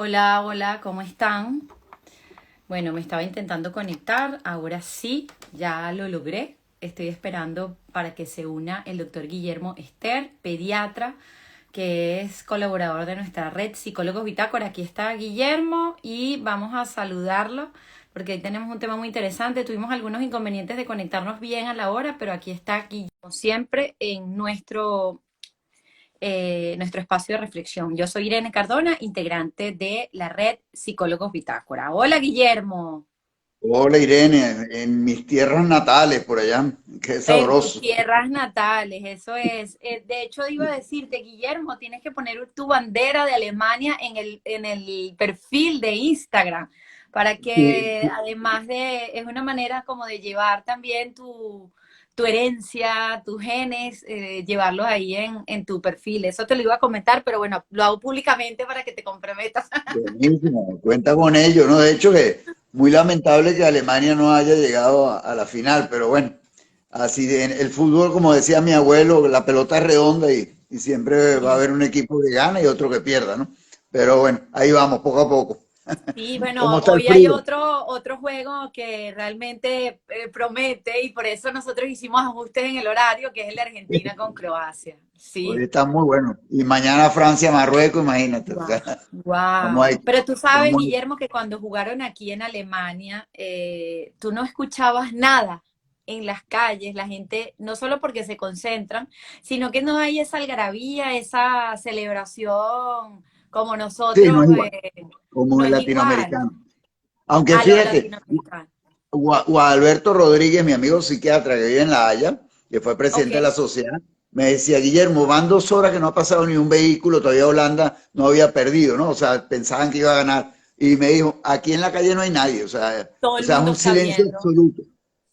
Hola, hola, ¿cómo están? Bueno, me estaba intentando conectar, ahora sí, ya lo logré. Estoy esperando para que se una el doctor Guillermo Ester, pediatra, que es colaborador de nuestra red Psicólogos Bitácora. Aquí está Guillermo y vamos a saludarlo porque hoy tenemos un tema muy interesante. Tuvimos algunos inconvenientes de conectarnos bien a la hora, pero aquí está Guillermo siempre en nuestro espacio de reflexión. Yo soy Irene Cardona, integrante de la red Psicólogos Bitácora. Hola, Guillermo. Hola Irene, en mis tierras natales por allá, qué En tus sabroso. tierras natales, eso es. De hecho, iba a decirte, Guillermo, tienes que poner tu bandera de Alemania en el perfil de Instagram, para Sí, que además es una manera como de llevar también tu herencia, tus genes, llevarlos ahí en tu perfil. Eso te lo iba a comentar, pero bueno, lo hago públicamente para que te comprometas. buenísimo, cuenta con ello, ¿no? De hecho que muy lamentable que Alemania no haya llegado a la final, pero bueno, el fútbol, como decía mi abuelo, la pelota es redonda y siempre va a Sí. haber un equipo que gana y otro que pierda, ¿no? Pero bueno, ahí vamos, poco a poco. Sí, ¿Cómo bueno, está el hoy hay frío? otro juego que realmente promete y por eso nosotros hicimos ajustes en el horario, que es el de Argentina con Croacia. Hoy Sí, está muy bueno. Y mañana Francia, Marruecos, imagínate. O wow, sea, vamos wow. ahí. Pero tú sabes, Vamos ahí. Guillermo, que cuando jugaron aquí en Alemania, tú no escuchabas nada en las calles, la gente, no solo porque se concentran, sino que no hay esa algarabía, esa celebración como Sí, no nosotros, es igual, como no el es igual latinoamericano. Aunque a lo fíjate, latinoamericano. Guadalberto Rodríguez, mi amigo psiquiatra que vive en La Haya, que fue Ok. presidente de la sociedad, me decía, Guillermo, van 2 horas que no ha pasado ni un vehículo, todavía Holanda no había perdido, ¿no? O sea, pensaban que iba a ganar. Y me dijo, aquí en la calle no hay nadie, Todo o el sea, es mundo un está silencio viendo. absoluto.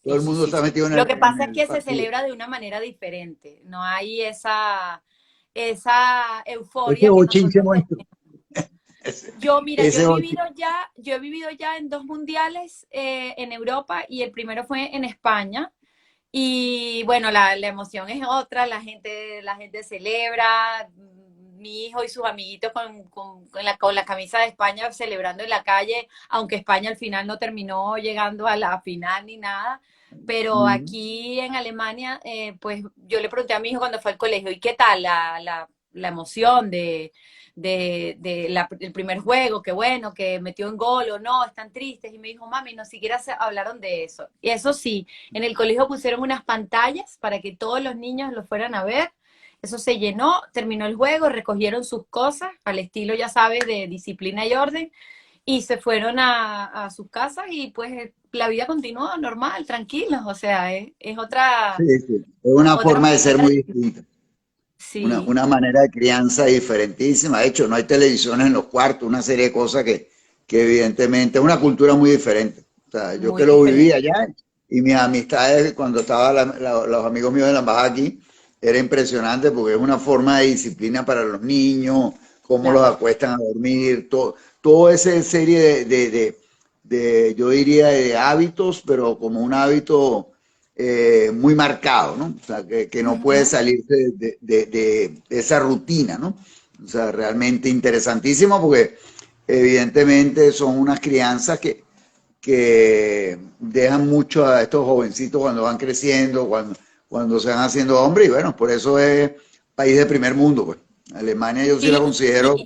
Todo Sí, el sí, mundo sí, está sí. metido en Lo el, que en pasa es el que se partido. celebra de una manera diferente. No hay esa Ese euforia que bochinche nosotros nuestro, tenemos. ese, Yo, mira, ese bochinche. yo he vivido ya en dos mundiales en Europa y el primero fue en España. Y bueno, la emoción es otra, la gente celebra, mi hijo y sus amiguitos con la camisa de España celebrando en la calle, aunque España al final no terminó llegando a la final ni nada. Pero aquí en Alemania, pues yo le pregunté a mi hijo cuando fue al colegio, ¿y qué tal la emoción del primer juego? Qué bueno, que metió en gol o no, están tristes. Y me dijo, mami, no siquiera se hablaron de eso. Y eso sí, en el colegio pusieron unas pantallas para que todos los niños lo fueran a ver. Eso se llenó, terminó el juego, recogieron sus cosas, al estilo, ya sabes, de disciplina y orden, y se fueron a sus casas y pues la vida continuó normal, tranquilos. O sea, es Sí, otra, sí, es una otra forma de ser manera muy de... distinta. Sí, Una manera de crianza diferentísima. De hecho, no hay televisiones en los cuartos, una serie de cosas que evidentemente es una cultura muy diferente. O sea, yo muy que lo viví diferente. allá y mis amistades cuando estaban los amigos míos de la embajada aquí, era impresionante porque es una forma de disciplina para los niños, cómo los Claro. acuestan a dormir, todo esa serie yo diría, de hábitos, pero como un hábito muy marcado, ¿no? O sea, que no puede Ujú. salirse de esa rutina, ¿no? O sea, realmente interesantísimo porque evidentemente son unas crianzas que dejan mucho a estos jovencitos cuando van creciendo, cuando se van haciendo hombres, y bueno, por eso es país de primer mundo, pues. Alemania yo sí la Sí, considero.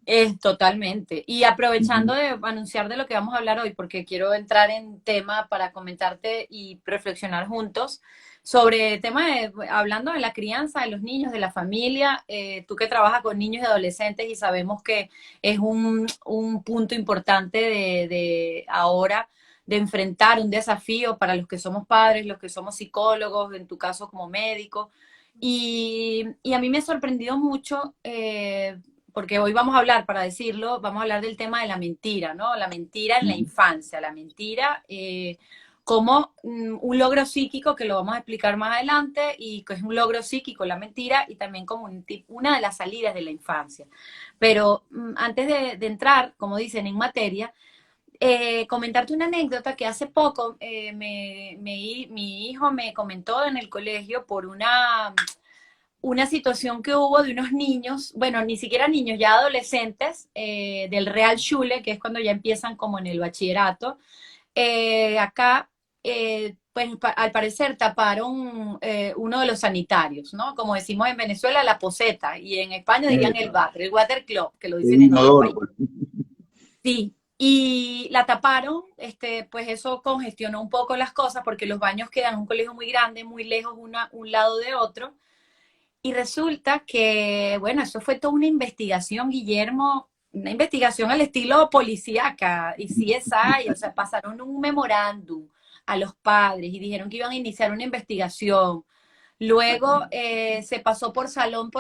es totalmente. Y aprovechando de anunciar de lo que vamos a hablar hoy, porque quiero entrar en tema para comentarte y reflexionar juntos sobre el tema hablando de la crianza de los niños, de la familia, tú que trabajas con niños y adolescentes y sabemos que es un punto importante de ahora de enfrentar un desafío para los que somos padres, los que somos psicólogos, en tu caso como médico. Y a mí me ha sorprendido mucho porque hoy vamos a hablar, para decirlo, vamos a hablar del tema de la mentira, ¿no? La mentira en la infancia, la mentira como un logro psíquico, que lo vamos a explicar más adelante, y que es un logro psíquico la mentira, y también como una de las salidas de la infancia. Pero antes de entrar, como dicen, en materia, comentarte una anécdota que hace poco mi hijo me comentó en el colegio por una situación que hubo de unos niños, bueno, ni siquiera niños, ya adolescentes, del Real Schule, que es cuando ya empiezan como en el bachillerato. Acá, pues al parecer taparon uno de los sanitarios, ¿no? Como decimos en Venezuela, la poseta, y en España dirían el water club, que lo dicen El en otros inodoro, países. pues. Sí, y la taparon, pues eso congestionó un poco las cosas porque los baños quedan en un colegio muy grande, muy lejos un lado de otro. Y resulta que, bueno, eso fue toda una investigación, Guillermo, una investigación al estilo policíaca y CSI, o sea, pasaron un memorándum a los padres y dijeron que iban a iniciar una investigación. Luego se pasó por salón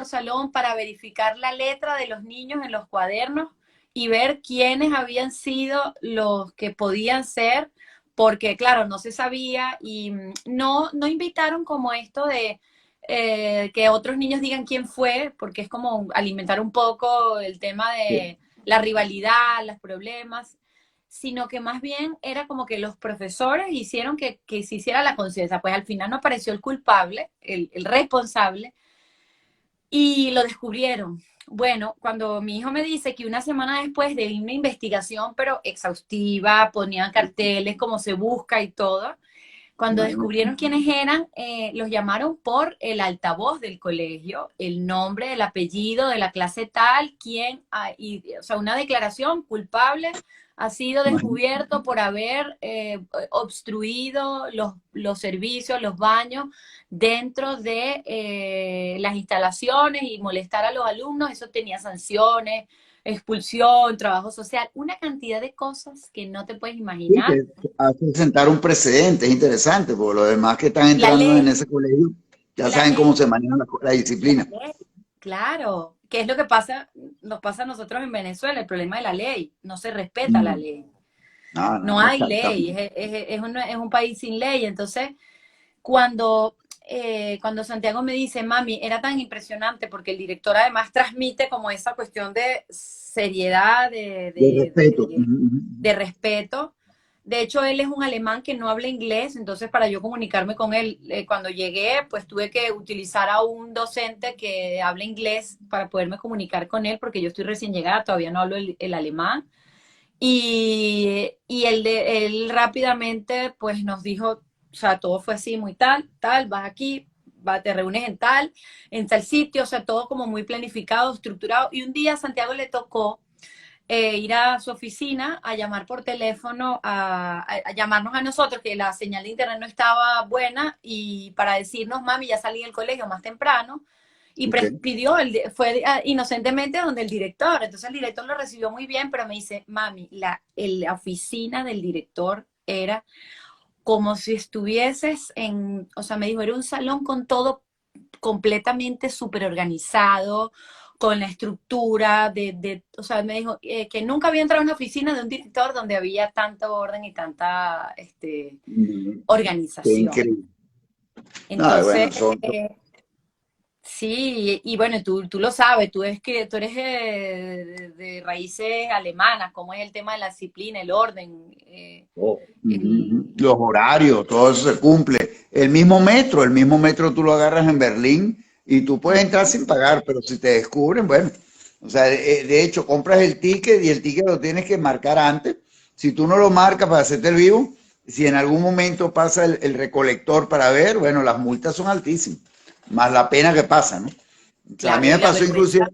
para verificar la letra de los niños en los cuadernos y ver quiénes habían sido los que podían ser, porque claro, no se sabía y no invitaron como esto de que otros niños digan quién fue, porque es como alimentar un poco el tema de la rivalidad, los problemas, sino que más bien era como que los profesores hicieron que se hiciera la conciencia, pues al final no apareció el culpable, el responsable, y lo descubrieron. Bueno, cuando mi hijo me dice que una semana después de una investigación, pero exhaustiva, ponían carteles, como se busca y todo, cuando Imagínate. descubrieron quiénes eran, los llamaron por el altavoz del colegio, el nombre, el apellido de la clase tal, quién, o sea, una declaración culpable ha sido Imagínate. descubierto por haber obstruido los servicios, los baños dentro de las instalaciones y molestar a los alumnos. Eso tenía sanciones, expulsión, trabajo social, una cantidad de cosas que no te puedes Sí, imaginar. que hace sentar un precedente, es interesante, porque los demás que están La entrando en ley, ese colegio ya la saben cómo ley, se maneja la la disciplina. ley, claro. ¿Qué es lo que pasa? Nos pasa a nosotros en Venezuela, el problema de la ley. No se respeta la Mm. ley. No, No no, hay ley, exactamente. es un país sin ley. Entonces, cuando, cuando Santiago me dice, mami, era tan impresionante porque el director además transmite como esa cuestión de seriedad, De respeto. de respeto. De hecho, él es un alemán que no habla inglés, entonces para yo comunicarme con él, cuando llegué, pues tuve que utilizar a un docente que habla inglés para poderme comunicar con él, porque yo estoy recién llegada, todavía no hablo el alemán. Y él rápidamente pues nos dijo, o sea, todo fue así, muy tal, vas aquí, te reúnes en tal sitio, o sea, todo como muy planificado, estructurado. Y un día a Santiago le tocó ir a su oficina a llamar por teléfono, a llamarnos a nosotros, que la señal de internet no estaba buena, y para decirnos, mami, ya salí del colegio más temprano, y Ok. pidió, fue inocentemente donde el director, entonces el director lo recibió muy bien, pero me dice, mami, la oficina del director era como si estuvieses en, o sea, me dijo, era un salón con todo completamente súper organizado, con la estructura o sea, me dijo que nunca había entrado a una oficina de un director donde había tanto orden y tanta Mm. Qué organización. increíble. No, Entonces, bueno, son, sí, y bueno, tú lo sabes, tú eres de raíces alemanas, cómo es el tema de la disciplina, el orden, oh, ujú. el, Los horarios, todo eso se cumple. El mismo metro tú lo agarras en Berlín y tú puedes entrar sin pagar, pero si te descubren, bueno, o sea, de hecho, compras el ticket y el ticket lo tienes que marcar antes. Si tú no lo marcas para hacerte el vivo, si en algún momento pasa el recolector para ver, bueno, las multas son altísimas, más la pena que pasa, ¿no? O sea, a mí claro, me y la pasó inclusive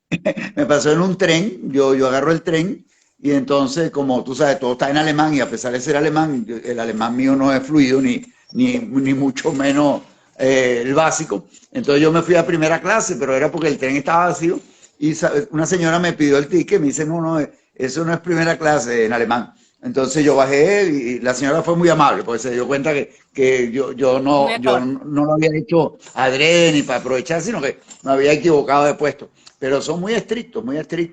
vergüenza. me pasó en un tren, yo agarro el tren y entonces, como tú sabes, todo está en alemán y a pesar de ser alemán, el alemán mío no es fluido ni mucho menos el básico. Entonces yo me fui a primera clase, pero era porque el tren estaba vacío y una señora me pidió el ticket y me dice, no, no, eso no es primera clase en alemán. Entonces yo bajé y la señora fue muy amable, porque se dio cuenta que yo Mejor. no lo había hecho adrede ni para aprovechar, sino que me había equivocado de puesto, pero son muy estrictos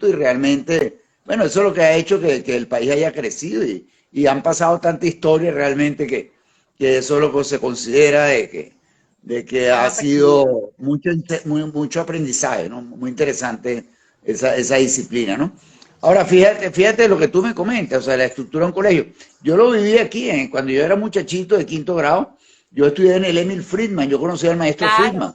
y realmente, bueno, eso es lo que ha hecho que el país haya crecido y han pasado tanta historia realmente que eso es lo que se considera de que Han ha aprendido. sido mucho aprendizaje, ¿no? Muy interesante esa disciplina, ¿no? Ahora, fíjate lo que tú me comentas, o sea, la estructura de un colegio. Yo lo viví aquí, cuando yo era muchachito de quinto grado, yo estudié en el Emil Friedman, yo conocí al maestro Claro, Friedman.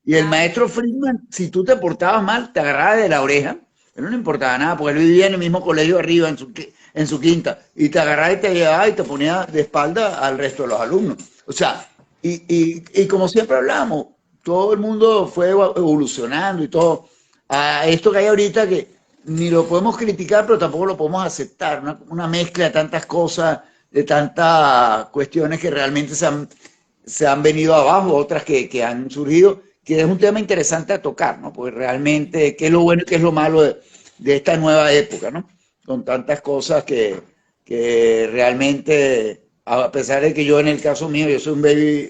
Y el Claro. maestro Friedman, si tú te portabas mal, te agarraba de la oreja. Él no le importaba nada, porque él vivía en el mismo colegio arriba, en su quinta. Y te agarraba y te llevaba y te ponía de espalda al resto de los alumnos. O sea, y como siempre hablamos, todo el mundo fue evolucionando y todo. A esto que hay ahorita que ni lo podemos criticar, pero tampoco lo podemos aceptar. Una mezcla de tantas cosas, de tantas cuestiones que realmente se han venido abajo, otras que han surgido, que es un tema interesante a tocar, ¿no? Porque realmente, qué es lo bueno y qué es lo malo de esta nueva época, ¿no? Con tantas cosas que realmente, a pesar de que yo en el caso mío, yo soy un baby,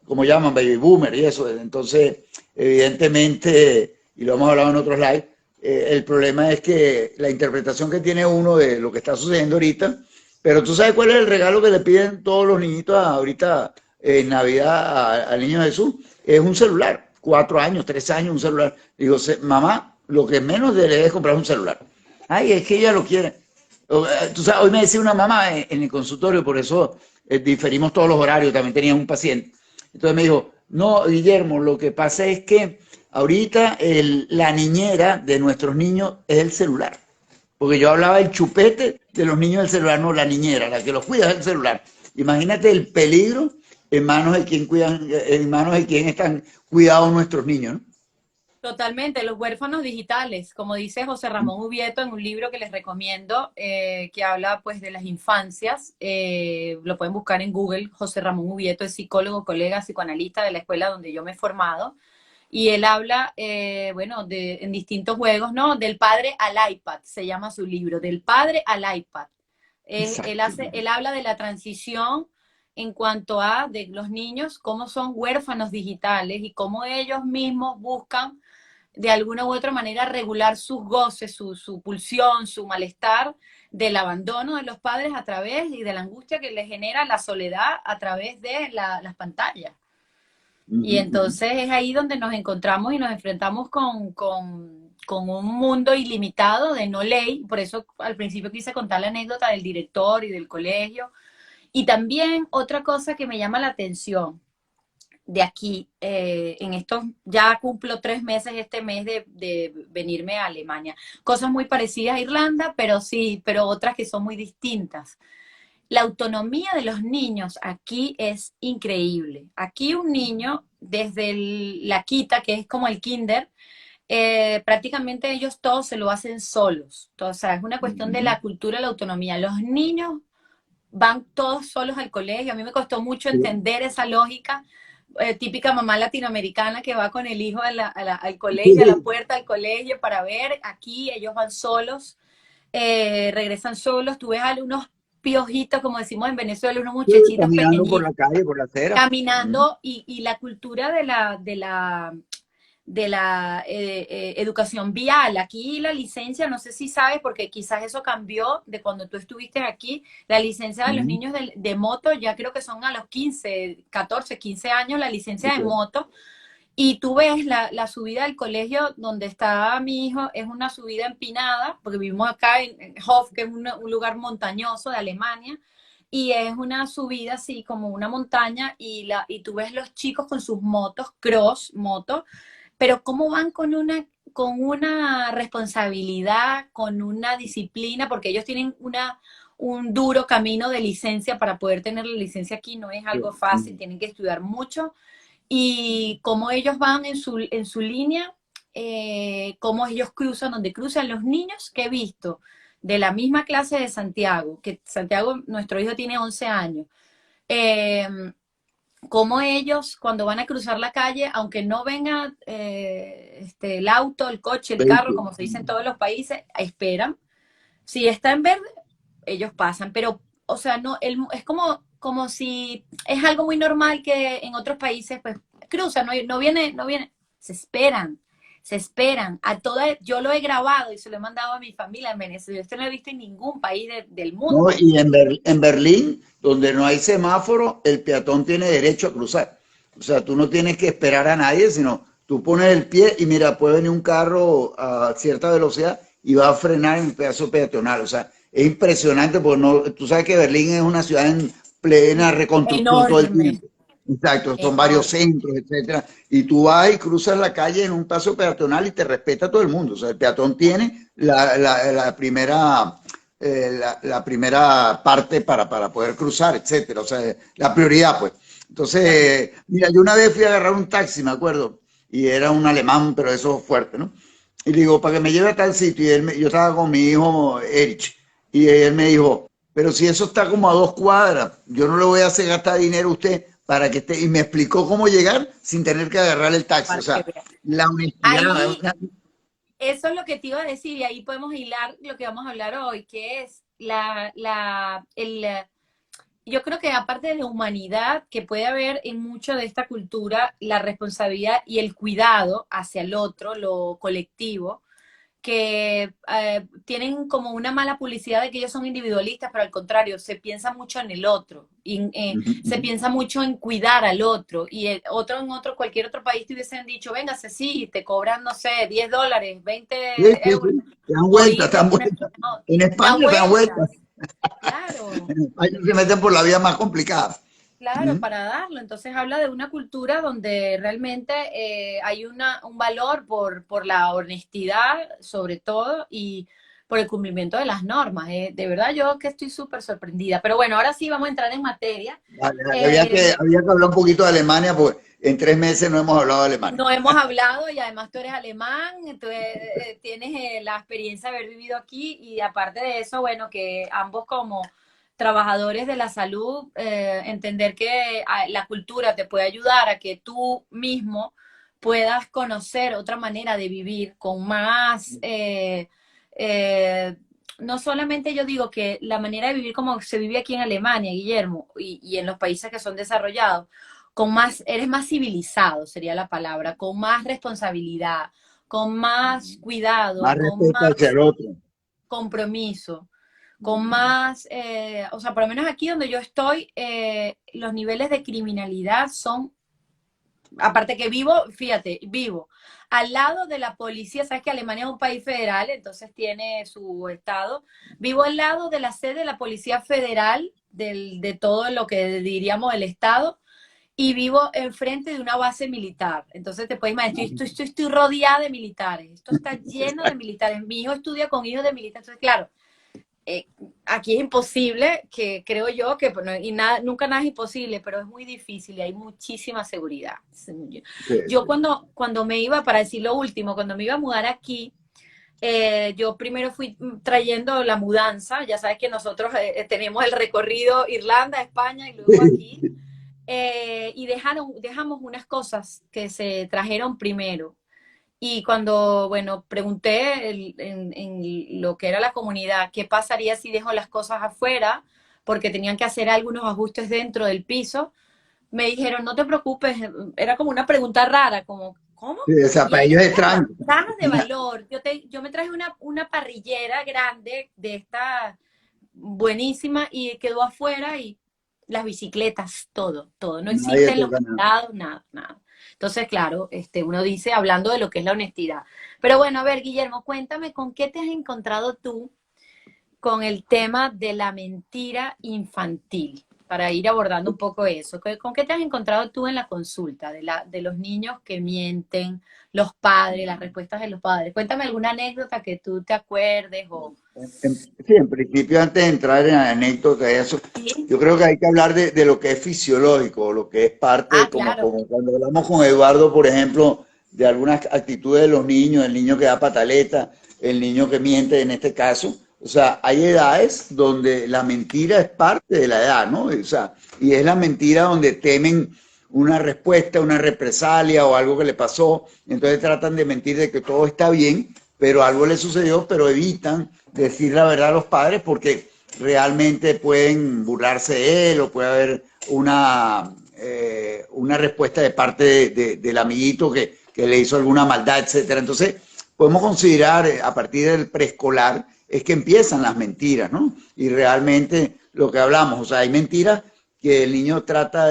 como llaman, baby boomer y eso, entonces, evidentemente, y lo hemos hablado en otros lives, el problema es que la interpretación que tiene uno de lo que está sucediendo ahorita, pero tú sabes cuál es el regalo que le piden todos los niñitos ahorita en Navidad al niño Jesús, es un celular, 4 años, 3 años, un celular. Digo, mamá, lo que menos le debes comprar es un celular. Ay, es que ella lo quiere. Tú sabes, hoy me decía una mamá en el consultorio, por eso diferimos todos los horarios, también tenía un paciente. Entonces me dijo, no, Guillermo, lo que pasa es que ahorita la niñera de nuestros niños es el celular. Porque yo hablaba del chupete de los niños del celular, no la niñera, la que los cuida del celular. Imagínate el peligro en manos de quien cuidan, en manos de quien están cuidados nuestros niños, ¿no? Totalmente, los huérfanos digitales, como dice José Ramón Ubieto en un libro que les recomiendo, que habla pues de las infancias, lo pueden buscar en Google. José Ramón Ubieto es psicólogo, colega, psicoanalista de la escuela donde yo me he formado, y él habla, bueno, en distintos juegos, ¿no? Del padre al iPad, se llama su libro, del padre al iPad. Exacto. Él habla de la transición en cuanto a de los niños, cómo son huérfanos digitales y cómo ellos mismos buscan de alguna u otra manera regular sus goces, su pulsión, su malestar del abandono de los padres a través y de la angustia que les genera la soledad a través de las pantallas. Uh Y -huh, uh -huh. entonces es ahí donde nos encontramos y nos enfrentamos con un mundo ilimitado de no ley. Por eso al principio quise contar la anécdota del director y del colegio. Y también otra cosa que me llama la atención de aquí, en estos, ya cumplo 3 meses este mes de venirme a Alemania. Cosas muy parecidas a Irlanda, pero sí, pero otras que son muy distintas. La autonomía de los niños aquí es increíble. Aquí un niño, desde la quita, que es como el kinder, prácticamente ellos todos se lo hacen solos. O sea, es una Uh cuestión de -huh. la cultura, la autonomía. Los niños van todos solos al colegio. A mí me costó mucho Sí. entender esa lógica, típica mamá latinoamericana que va con el hijo al colegio, a la puerta del colegio para ver. Aquí ellos van solos, regresan solos. Tú ves a unos piojitos, como decimos en Venezuela, unos Sí, muchachitos caminando por pequeñitos la calle, por la acera. Uh -huh. caminando y la cultura de la educación vial. Aquí la licencia, no sé si sabes, porque quizás eso cambió de cuando tú estuviste aquí, la licencia Uh de los -huh. niños de moto, ya creo que son a los 15, 14, 15 años la licencia de Okay. moto, y tú ves la subida del colegio donde está mi hijo, es una subida empinada, porque vivimos acá en Hof, que es un lugar montañoso de Alemania, y es una subida así como una montaña, y tú ves los chicos con sus motos, cross, moto, pero cómo van con una responsabilidad, con una disciplina, porque ellos tienen un duro camino de licencia para poder tener la licencia aquí, no es Sí. algo Uh fácil, -huh. tienen que estudiar mucho, y cómo ellos van en su línea, cómo ellos cruzan, donde cruzan los niños que he visto de la misma clase de Santiago, que Santiago, nuestro hijo tiene 11 años, eh, cómo ellos cuando van a cruzar la calle, aunque no venga el auto, el coche, el carro, Vehículo. como se dice en todos los países, esperan. Si está en verde, ellos pasan, pero, o sea, no, es como si es algo muy normal que en otros países, pues, cruzan, no viene, se esperan, yo lo he grabado y se lo he mandado a mi familia en Venezuela, esto no lo he visto en ningún país del ¿No? mundo. Y en Berlín, donde no hay semáforo, el peatón tiene derecho a cruzar. O sea, tú no tienes que esperar a nadie, sino tú pones el pie y mira, puede venir un carro a cierta velocidad y va a frenar en el pedazo peatonal. O sea, es impresionante porque no, tú sabes que Berlín es una ciudad en plena reconstrucción todo el Enorme, tiempo. exacto, son varios enorme. centros, etcétera, y tú vas y cruzas la calle en un paso peatonal y te respeta todo el mundo. O sea, el peatón tiene la primera, la primera parte para poder cruzar, etcétera. O sea, la prioridad, pues. Claro. Entonces, mira, yo una vez fui a agarrar un taxi, me acuerdo, y era un alemán, pero eso fuerte, ¿no? Y le digo, para que me lleve a tal sitio, y yo estaba con mi hijo Erich, y él me dijo, pero si eso está como a 2 cuadras, yo no le voy a hacer gastar dinero a usted para que esté. Y me explicó cómo llegar sin tener que agarrar el taxi. O Para que sea, veas. la honestidad. O Ahí, sea, eso es lo que te iba a decir, y ahí podemos hilar lo que vamos a hablar hoy, que es yo creo que aparte de la humanidad que puede haber en mucho de esta cultura, la responsabilidad y el cuidado hacia el otro, lo colectivo, que tienen como una mala publicidad de que ellos son individualistas, pero al contrario, se piensa mucho en el otro, y, se piensa mucho en cuidar al otro, y el otro en otro, cualquier otro país te hubiesen dicho, véngase, sí, te cobran, no sé, $10, sí, 20 sí, euros sí, te dan por vueltas, ir te de dan una vueltas. esquina a otra. En Da España te dan vueltas. vueltas, claro. En España se meten por la vía más complicada. Claro, para darlo. Entonces habla de una cultura donde realmente hay un valor por la honestidad, sobre todo, y por el cumplimiento de las normas. De verdad, yo que estoy súper sorprendida. Pero bueno, ahora sí vamos a entrar en materia. Vale, vale, Eh, había que hablar un poquito de Alemania, porque en 3 meses no hemos hablado de Alemania. no hemos hablado y además tú eres alemán, tú tienes la experiencia de haber vivido aquí y aparte de eso, bueno, que ambos como trabajadores de la salud, entender que la cultura te puede ayudar a que tú mismo puedas conocer otra manera de vivir con más, eh, no solamente yo digo que la manera de vivir como se vive aquí en Alemania, Guillermo, y en los países que son desarrollados, con más, eres más civilizado, sería la palabra, con más responsabilidad, con más Más cuidado, con respeto hacia más el otro. compromiso, con más, o sea, por lo menos aquí donde yo estoy, los niveles de criminalidad son, aparte que vivo, fíjate, vivo al lado de la policía, sabes que Alemania es un país federal, entonces tiene su estado, vivo al lado de la sede de la Policía Federal, de todo lo que diríamos el estado, y vivo enfrente de una base militar. Entonces te puedes imaginar, estoy rodeada de militares, esto está lleno de militares. Mi hijo estudia con hijos de militares, entonces claro, eh, aquí es imposible, que creo yo que, bueno, y nada, nunca nada es imposible, pero es muy difícil y hay muchísima seguridad. Sí, Yo sí. cuando me iba, para decir lo último, cuando me iba a mudar aquí, yo primero fui trayendo la mudanza, ya sabes que nosotros tenemos el recorrido Irlanda, España y luego aquí, y dejamos unas cosas que se trajeron primero. Y cuando, bueno, pregunté en lo que era la comunidad, qué pasaría si dejo las cosas afuera, porque tenían que hacer algunos ajustes dentro del piso, me dijeron, no te preocupes, era como una pregunta rara, como, ¿cómo? Sí, o sea, Y para ahí ellos es está, extraño. cajas de valor. Yo me traje una parrillera grande de esta buenísima y quedó afuera y las bicicletas, todo, todo. No Nadie existen los toca nada. candados, nada, nada. Entonces, claro, uno dice, hablando de lo que es la honestidad. Pero bueno, a ver, Guillermo, cuéntame con qué te has encontrado tú con el tema de la mentira infantil, para ir abordando un poco eso. ¿Con qué te has encontrado tú en la consulta de los niños que mienten, los padres, las respuestas de los padres? Cuéntame alguna anécdota que tú te acuerdes o... Sí, en principio, antes de entrar en anécdotas, eso, Sí. yo creo que hay que hablar de lo que es fisiológico, lo que es Ah, parte, claro. como cuando hablamos con Eduardo, por ejemplo, de algunas actitudes de los niños, el niño que da pataleta, el niño que miente en este caso. O sea, hay edades donde la mentira es parte de la edad, ¿no? O sea, y es la mentira donde temen una respuesta, una represalia o algo que le pasó, entonces tratan de mentir de que todo está bien, pero algo le sucedió, pero evitan decir la verdad a los padres porque realmente pueden burlarse de él o puede haber una respuesta de parte del amiguito que le hizo alguna maldad, etcétera. Entonces, podemos considerar a partir del preescolar es que empiezan las mentiras, ¿no? Y realmente lo que hablamos, o sea, hay mentiras que el niño trata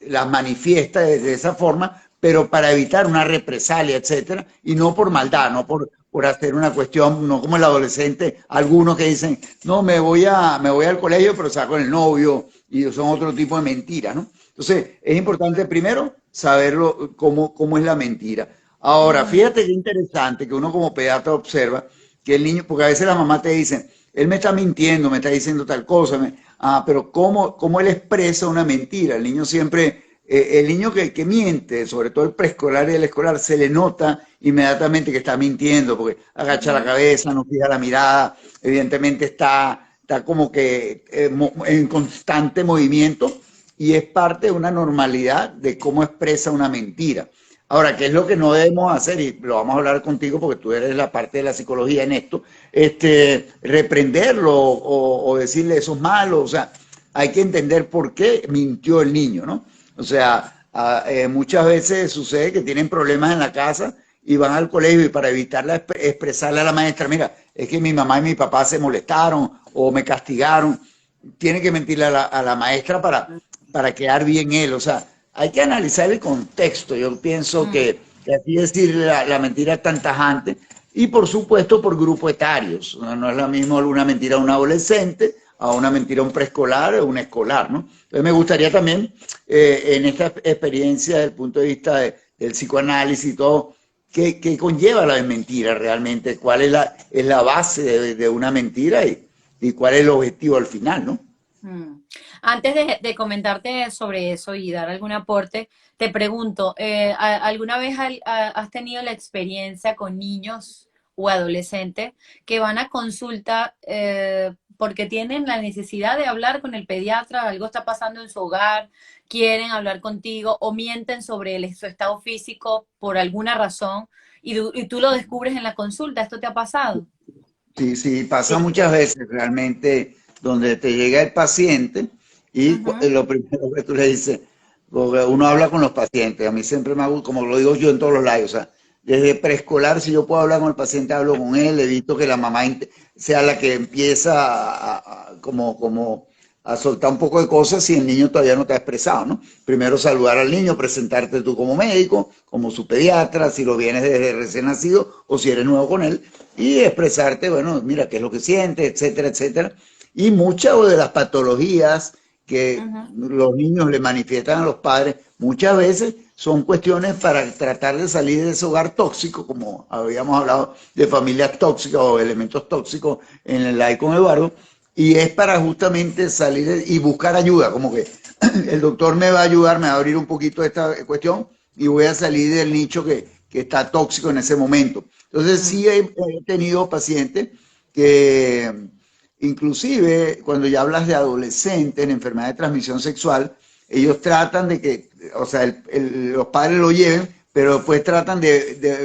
las manifiesta de esa forma, pero para evitar una represalia, etcétera, y no por maldad, no por hacer una cuestión, no como el adolescente, algunos que dicen, no, me voy al colegio, pero saco el novio, y son otro tipo de mentiras, ¿no? Entonces, es importante primero saberlo cómo es la mentira. Ahora, fíjate qué interesante que uno como pediatra observa que el niño, porque a veces la mamá te dice, él me está mintiendo, me está diciendo tal cosa, pero ¿cómo él expresa una mentira? El niño siempre, el niño que miente, sobre todo el preescolar y el escolar, se le nota inmediatamente que está mintiendo, porque agacha la cabeza, no fija la mirada, evidentemente está como que en constante movimiento y es parte de una normalidad de cómo expresa una mentira. Ahora, ¿qué es lo que no debemos hacer? Y lo vamos a hablar contigo porque tú eres la parte de la psicología en esto, reprenderlo o decirle eso es malo, o sea, hay que entender por qué mintió el niño, ¿no? O sea, muchas veces sucede que tienen problemas en la casa y van al colegio y para evitar expresarle a la maestra, mira, es que mi mamá y mi papá se molestaron o me castigaron, tiene que mentirle a la maestra para quedar bien él, o sea, hay que analizar el contexto. Yo pienso que así decir la mentira es tan tajante y por supuesto por grupos etarios. No es lo mismo una mentira a un adolescente a una mentira a un preescolar o un escolar, ¿no? Entonces me gustaría también en esta experiencia desde el punto de vista del psicoanálisis y todo, ¿qué conlleva la mentira realmente? ¿Cuál es la base de una mentira y cuál es el objetivo al final, ¿no? Antes de comentarte sobre eso y dar algún aporte, te pregunto, ¿alguna vez has tenido la experiencia con niños o adolescentes que van a consulta porque tienen la necesidad de hablar con el pediatra, algo está pasando en su hogar, quieren hablar contigo o mienten sobre su estado físico por alguna razón y tú lo descubres en la consulta? ¿Esto te ha pasado? Sí, sí, pasa Sí. muchas veces realmente donde te llega el paciente y Ujú. lo primero que tú le dices, porque uno habla con los pacientes, a mí siempre me hago, como lo digo yo en todos los lives, o sea, desde preescolar, si yo puedo hablar con el paciente, hablo con él, evito que la mamá sea la que empieza como a soltar un poco de cosas si el niño todavía no te ha expresado, ¿no? Primero saludar al niño, presentarte tú como médico, como su pediatra, si lo vienes desde recién nacido o si eres nuevo con él, y expresarte, bueno, mira, qué es lo que sientes, etcétera, etcétera. Y muchas de las patologías que Ujú. los niños le manifiestan a los padres, muchas veces son cuestiones para tratar de salir de ese hogar tóxico, como habíamos hablado de familias tóxicas o elementos tóxicos en el live con Eduardo, y es para justamente salir y buscar ayuda, como que el doctor me va a ayudar, me va a abrir un poquito esta cuestión y voy a salir del nicho que está tóxico en ese momento. Entonces sí he tenido pacientes que inclusive cuando ya hablas de adolescentes en enfermedad de transmisión sexual, ellos tratan de que, o sea, los padres lo lleven, pero después tratan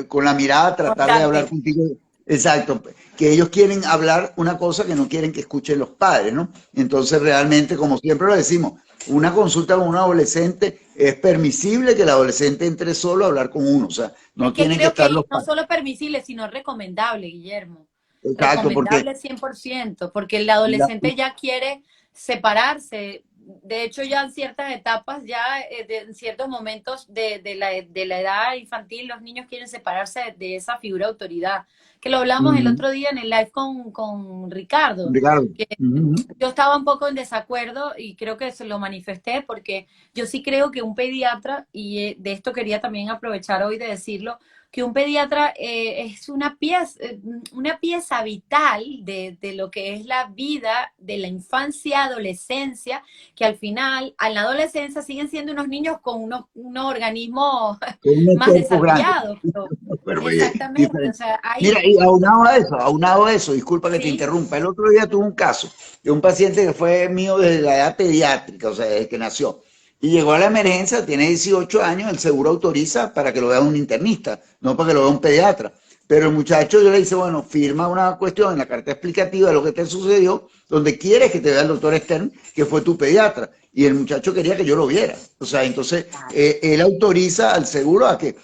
con la mirada, tratar de hablar Constante. contigo. Exacto, que ellos quieren hablar una cosa que no quieren que escuchen los padres, ¿no? Entonces realmente, como siempre lo decimos, una consulta con un adolescente es permisible que el adolescente entre solo a hablar con uno, o sea, Es no que tienen que creo estar que los no padres. solo permisible, sino recomendable, Guillermo. Exacto, porque Recomendable 100%, porque el la, adolescente ya quiere separarse. De hecho, ya en ciertas etapas, ya en ciertos momentos de la edad infantil, los niños quieren separarse de esa figura de autoridad. Que lo hablamos el uh, otro día en el live con Ricardo, Ricardo, que uh, yo estaba un poco en desacuerdo y creo que se lo manifesté porque yo sí creo que un pediatra, y de esto quería también aprovechar hoy de decirlo, que un pediatra es una pieza vital de lo que es la vida de la infancia, adolescencia, que al final, en la adolescencia siguen siendo unos niños con unos organismos con un más cuerpo grande. desarrollados, pero Pero exactamente, o diferente. sea, Mira, hay, y aunado a eso, disculpa que te sí, interrumpa, el otro día tuve un caso de un paciente que fue mío desde la edad pediátrica, o sea, desde que nació, y llegó a la emergencia, tiene 18 años, el seguro autoriza para que lo vea un internista, no para que lo vea un pediatra. Pero el muchacho yo le dice, bueno, firma una cuestión en la carta explicativa de lo que te sucedió, donde quieres que te vea el doctor Stern, que fue tu pediatra. Y el muchacho quería que yo lo viera. O sea, entonces él autoriza al seguro a que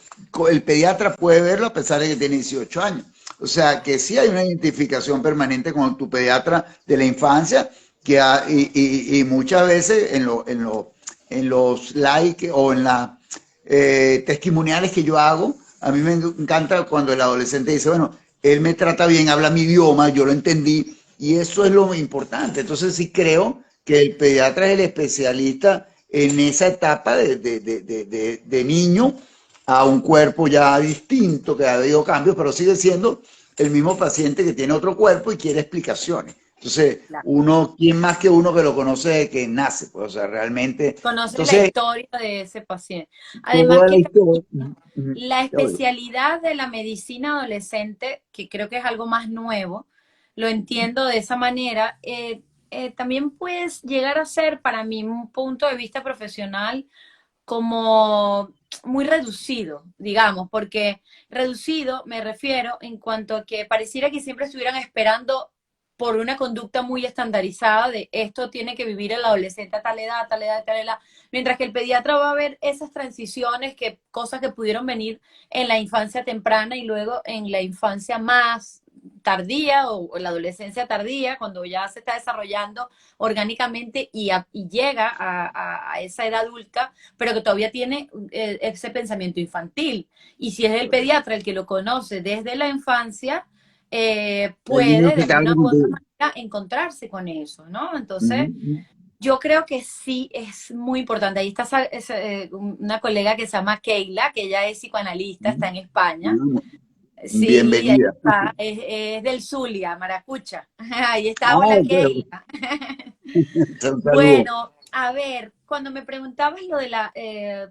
el pediatra puede verlo a pesar de que tiene 18 años. O sea, que sí hay una identificación permanente con tu pediatra de la infancia y muchas veces en los likes o en las testimoniales que yo hago, a mí me encanta cuando el adolescente dice, bueno, él me trata bien, habla mi idioma, yo lo entendí, y eso es lo importante. Entonces sí creo que el pediatra es el especialista en esa etapa de niño a un cuerpo ya distinto, que ha habido cambios, pero sigue siendo el mismo paciente que tiene otro cuerpo y quiere explicaciones. Entonces, Claro. uno, ¿quién más que uno que lo conoce de que nace? Pues, o sea, realmente, Conoces la entonces, historia de ese paciente. Además toda la que historia. la Te oigo. especialidad de la medicina adolescente, que creo que es algo más nuevo, lo entiendo de esa manera, también puedes llegar a ser para mí un punto de vista profesional como muy reducido, digamos, porque reducido me refiero en cuanto a que pareciera que siempre estuvieran esperando por una conducta muy estandarizada de esto tiene que vivir el adolescente a tal edad, tal edad, tal edad, mientras que el pediatra va a ver esas transiciones, que cosas que pudieron venir en la infancia temprana y luego en la infancia más tardía o en la adolescencia tardía, cuando ya se está desarrollando orgánicamente y llega a esa edad adulta, pero que todavía tiene ese pensamiento infantil. Y si es el pediatra el que lo conoce desde la infancia, El niño puede de se carga alguna u otra contigo. manera encontrarse con eso, ¿no? Entonces, Ujú. yo creo que sí es muy importante. Ahí está una colega que se llama Keila, que ella es psicoanalista, está en España. Sí, ahí Bienvenida. está, es del Zulia, Maracucha. Ahí está, Ah, hola ok. Keila. Un saludo. Bueno, a ver, cuando me preguntabas lo de la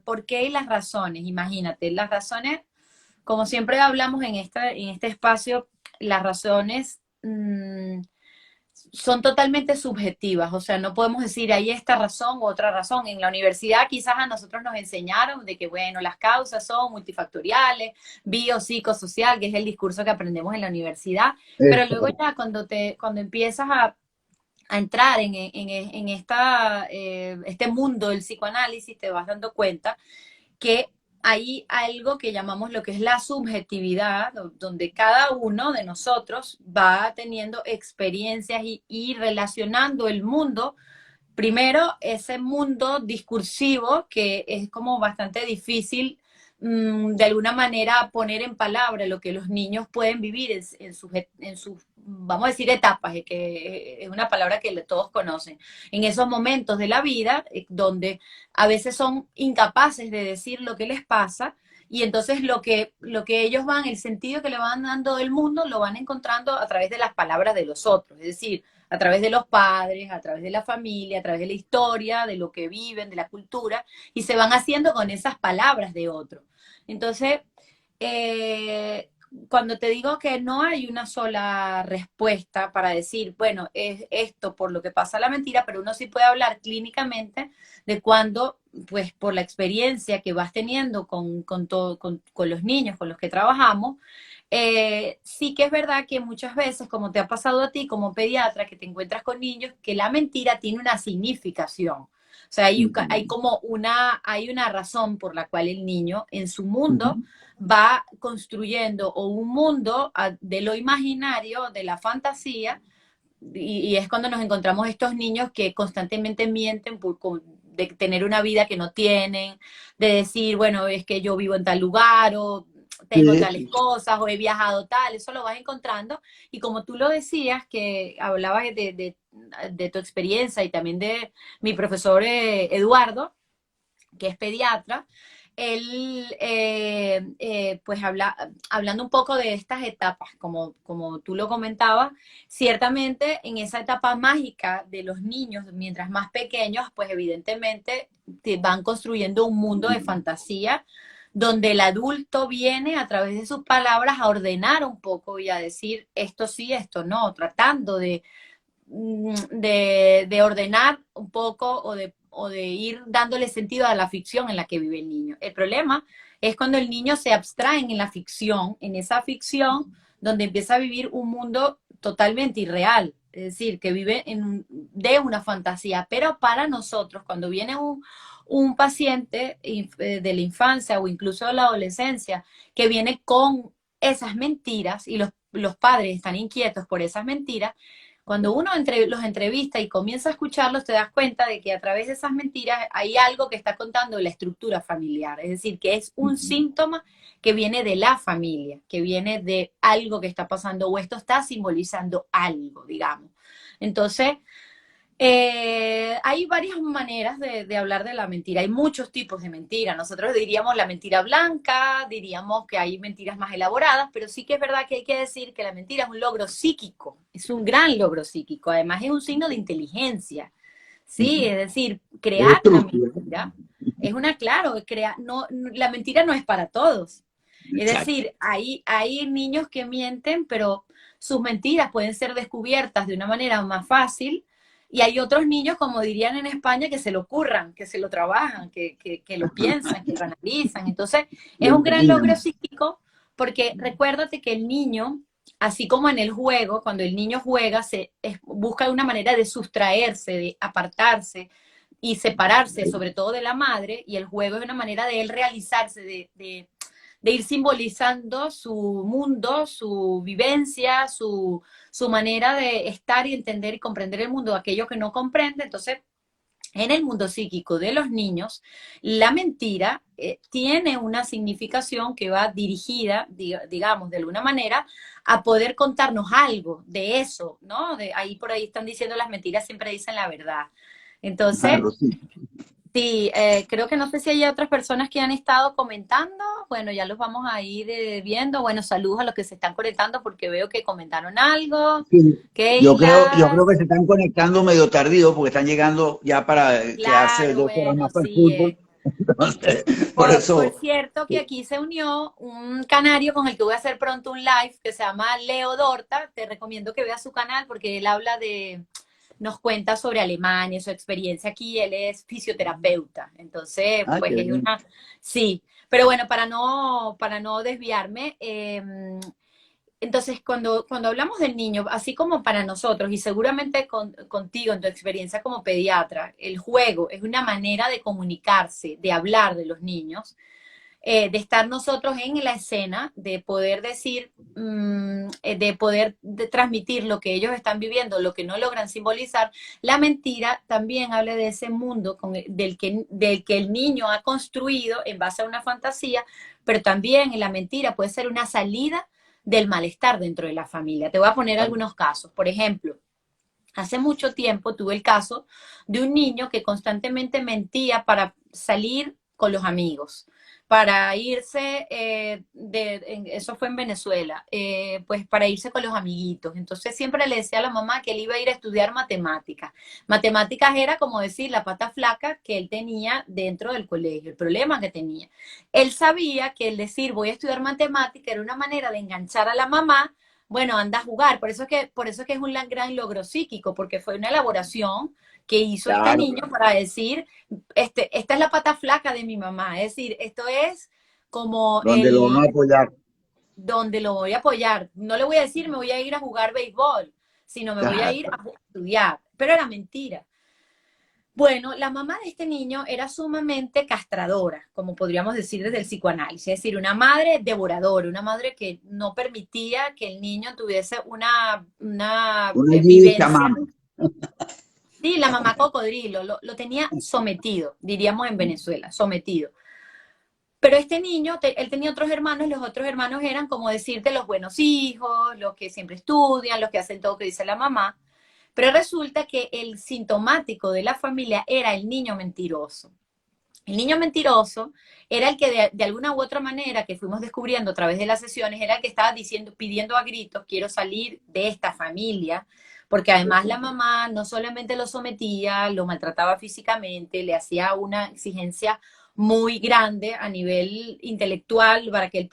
por qué y las razones, imagínate, las razones, como siempre hablamos en este espacio, las razones son totalmente subjetivas, o sea, no podemos decir hay esta razón u otra razón. En la universidad quizás a nosotros nos enseñaron de que, bueno, las causas son multifactoriales, biopsicosocial, que es el discurso que aprendemos en la universidad, pero luego Esto. ya cuando empiezas a entrar en este mundo del psicoanálisis, te vas dando cuenta que hay algo que llamamos lo que es la subjetividad, donde cada uno de nosotros va teniendo experiencias y relacionando el mundo. Primero, ese mundo discursivo que es como bastante difícil de alguna manera poner en palabra lo que los niños pueden vivir en sus, vamos a decir, etapas, que es una palabra que todos conocen, en esos momentos de la vida donde a veces son incapaces de decir lo que les pasa y entonces lo que ellos van, el sentido que le van dando del mundo, lo van encontrando a través de las palabras de los otros, es decir, a través de los padres, a través de la familia, a través de la historia, de lo que viven, de la cultura, y se van haciendo con esas palabras de otro. Entonces, eh, cuando te digo que no hay una sola respuesta para decir, bueno, es esto por lo que pasa la mentira, pero uno sí puede hablar clínicamente de cuando, pues por la experiencia que vas teniendo con los niños con los que trabajamos, sí que es verdad que muchas veces, como te ha pasado a ti como pediatra, que te encuentras con niños, que la mentira tiene una significación. O sea, hay como hay una razón por la cual el niño en su mundo va construyendo o un mundo de lo imaginario, de la fantasía, y es cuando nos encontramos estos niños que constantemente mienten de tener una vida que no tienen, de decir, bueno, es que yo vivo en tal lugar o tengo tales Sí, cosas o he viajado tal, eso lo vas encontrando. Y como tú lo decías, que hablabas de tu experiencia y también de mi profesor Eduardo, que es pediatra, él, pues hablando un poco de estas etapas, como tú lo comentabas, ciertamente en esa etapa mágica de los niños, mientras más pequeños, pues evidentemente te van construyendo un mundo de fantasía donde el adulto viene a través de sus palabras a ordenar un poco y a decir esto sí, esto no, tratando de ordenar un poco o de ir dándole sentido a la ficción en la que vive el niño. El problema es cuando el niño se abstrae en la ficción, en esa ficción donde empieza a vivir un mundo totalmente irreal, es decir, que vive de una fantasía, pero para nosotros, cuando viene un paciente de la infancia o incluso de la adolescencia que viene con esas mentiras y los padres están inquietos por esas mentiras, cuando uno los entrevista y comienza a escucharlos, te das cuenta de que a través de esas mentiras hay algo que está contando la estructura familiar. Es decir, que es un síntoma que viene de la familia, que viene de algo que está pasando o esto está simbolizando algo, digamos. Entonces, Hay varias maneras de hablar de la mentira. Hay muchos tipos de mentira. Nosotros diríamos la mentira blanca, diríamos que hay mentiras más elaboradas, pero sí que es verdad que hay que decir que la mentira es un logro psíquico, es un gran logro psíquico. Además es un signo de inteligencia, ¿sí? Es decir, Es crear una estructural. mentira es una, claro, no, la mentira no es para todos. Es Exacto. decir, hay niños que mienten, pero sus mentiras pueden ser descubiertas de una manera más fácil y hay otros niños, como dirían en España, que se lo curran, que se lo trabajan, que lo piensan, que lo analizan. Entonces, es Lo un gran logro imaginan. psíquico porque recuérdate que el niño, así como en el juego, cuando el niño juega, busca una manera de sustraerse, de apartarse y separarse, sobre todo de la madre, y el juego es una manera de él realizarse, de ir simbolizando su mundo, su vivencia, su manera de estar y entender y comprender el mundo, aquello que no comprende. Entonces, en el mundo psíquico de los niños, la mentira tiene una significación que va dirigida, digamos, de alguna manera, a poder contarnos algo de eso, ¿no? Ahí por ahí están diciendo las mentiras, siempre dicen la verdad. Entonces, Claro, sí. sí, creo que no sé si hay otras personas que han estado comentando. Bueno, ya los vamos a ir viendo. Bueno, saludos a los que se están conectando porque veo que comentaron algo. Sí. Yo Keila, creo que se están conectando medio tardío porque están llegando ya para quedarse claro, 2 horas bueno, más para el sí. fútbol. Entonces, por Por eso, cierto, que aquí se unió un canario con el que voy a hacer pronto un live que se llama Leo Dorta. Te recomiendo que veas su canal porque él habla nos cuenta sobre Alemania, su experiencia aquí. Él es fisioterapeuta. Entonces, ah, pues qué es bien. una, sí. Pero bueno, para no desviarme, entonces, cuando hablamos del niño, así como para nosotros, y seguramente contigo en tu experiencia como pediatra, el juego es una manera de comunicarse, de hablar de los niños, de estar nosotros en la escena, de poder decir, de poder transmitir lo que ellos están viviendo, lo que no logran simbolizar. La mentira también habla de ese mundo del que el niño ha construido en base a una fantasía, pero también en la mentira puede ser una salida del malestar dentro de la familia. Te voy a poner algunos casos. Por ejemplo, hace mucho tiempo tuve el caso de un niño que constantemente mentía para salir con los amigos, para irse, eso fue en Venezuela, pues para irse con los amiguitos. Entonces siempre le decía a la mamá que él iba a ir a estudiar matemáticas. Matemáticas era como decir la pata flaca que él tenía dentro del colegio, el problema que tenía. Él sabía que el decir voy a estudiar matemáticas era una manera de enganchar a la mamá. Bueno, anda a jugar, por eso es que es un gran logro psíquico, porque fue una elaboración que hizo este Claro, niño para decir, esta es la pata flaca de mi mamá, es decir, esto es como donde lo van a apoyar. donde lo voy a apoyar. No le voy a decir me voy a ir a jugar béisbol, sino me voy a ir Claro. a estudiar, pero era mentira. Bueno, la mamá de este niño era sumamente castradora, como podríamos decir desde el psicoanálisis, es decir, una madre devoradora, una madre que no permitía que el niño tuviese una Una G vivencia. chamama. Sí, la mamá cocodrilo, lo tenía sometido, diríamos en Venezuela, sometido. Pero este niño, él tenía otros hermanos, los otros hermanos eran como decirte los buenos hijos, los que siempre estudian, los que hacen todo lo que dice la mamá. Pero resulta que el sintomático de la familia era el niño mentiroso. El niño mentiroso era el que de alguna u otra manera que fuimos descubriendo a través de las sesiones, era el que estaba diciendo, pidiendo a gritos, quiero salir de esta familia, porque además la mamá no solamente lo sometía, lo maltrataba físicamente, le hacía una exigencia muy grande a nivel intelectual para que él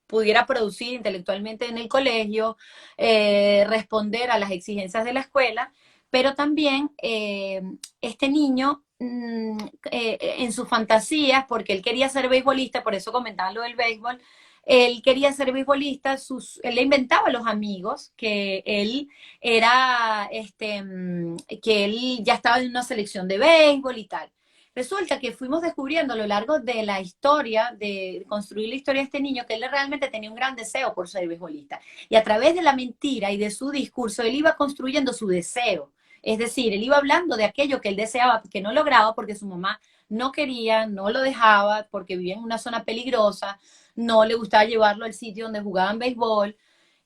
pudiera producir intelectualmente en el colegio, responder a las exigencias de la escuela, pero también este niño en sus fantasías, porque él quería ser beisbolista, por eso comentaba lo del béisbol, él quería ser beisbolista, él le inventaba a los amigos que él era, que él ya estaba en una selección de béisbol y tal. Resulta que fuimos descubriendo a lo largo de la historia, de construir la historia de este niño, que él realmente tenía un gran deseo por ser beisbolista. Y a través de la mentira y de su discurso, él iba construyendo su deseo. Es decir, él iba hablando de aquello que él deseaba, que no lograba porque su mamá no quería, no lo dejaba, porque vivía en una zona peligrosa, no le gustaba llevarlo al sitio donde jugaban béisbol.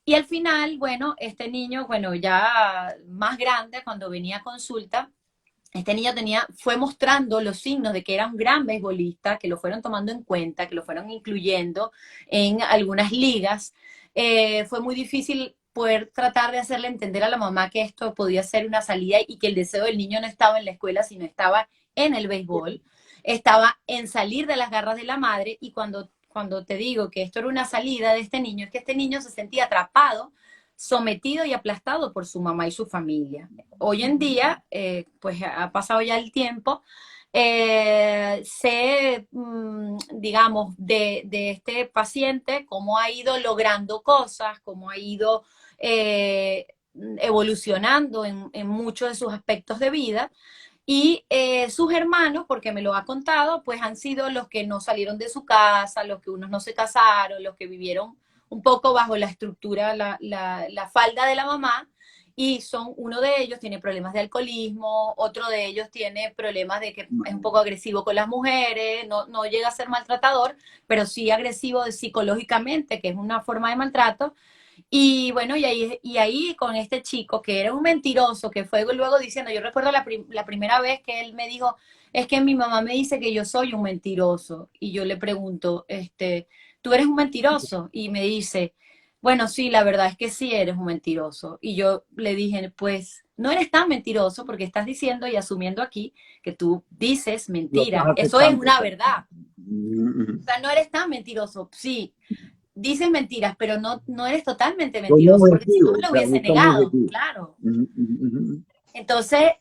Y al final, bueno, este niño, bueno, ya más grande, cuando venía a consulta, este niño fue mostrando los signos de que era un gran beisbolista, que lo fueron tomando en cuenta, que lo fueron incluyendo en algunas ligas. Fue muy difícil poder tratar de hacerle entender a la mamá que esto podía ser una salida y que el deseo del niño no estaba en la escuela, sino estaba en el béisbol, estaba en salir de las garras de la madre. Y cuando te digo que esto era una salida de este niño, es que este niño se sentía atrapado, sometido y aplastado por su mamá y su familia. Hoy en día, pues ha pasado ya el tiempo, sé, digamos, de este paciente, cómo ha ido logrando cosas, cómo ha ido evolucionando en muchos de sus aspectos de vida. Y sus hermanos, porque me lo ha contado, pues han sido los que no salieron de su casa, los que unos no se casaron, los que vivieron un poco bajo la estructura, la falda de la mamá, y son, uno de ellos tiene problemas de alcoholismo, otro de ellos tiene problemas de que es un poco agresivo con las mujeres, no llega a ser maltratador, pero sí agresivo psicológicamente, que es una forma de maltrato. Y bueno, y ahí con este chico que era un mentiroso, que fue luego diciendo, yo recuerdo la primera vez que él me dijo, es que mi mamá me dice que yo soy un mentiroso. Y yo le pregunto, ¿tú eres un mentiroso? Y me dice, bueno, sí, la verdad es que sí eres un mentiroso. Y yo le dije, pues no eres tan mentiroso porque estás diciendo y asumiendo aquí que tú dices Lo estás mentira. Eso es aceptando. una verdad. Ujú. O sea, no eres tan mentiroso. Sí, dices mentiras, pero no eres totalmente Somos mentiroso, porque si no objetivos, me o lo sea, hubiese no somos negado, objetivos. claro. Ujú, ujú, ujú. Entonces,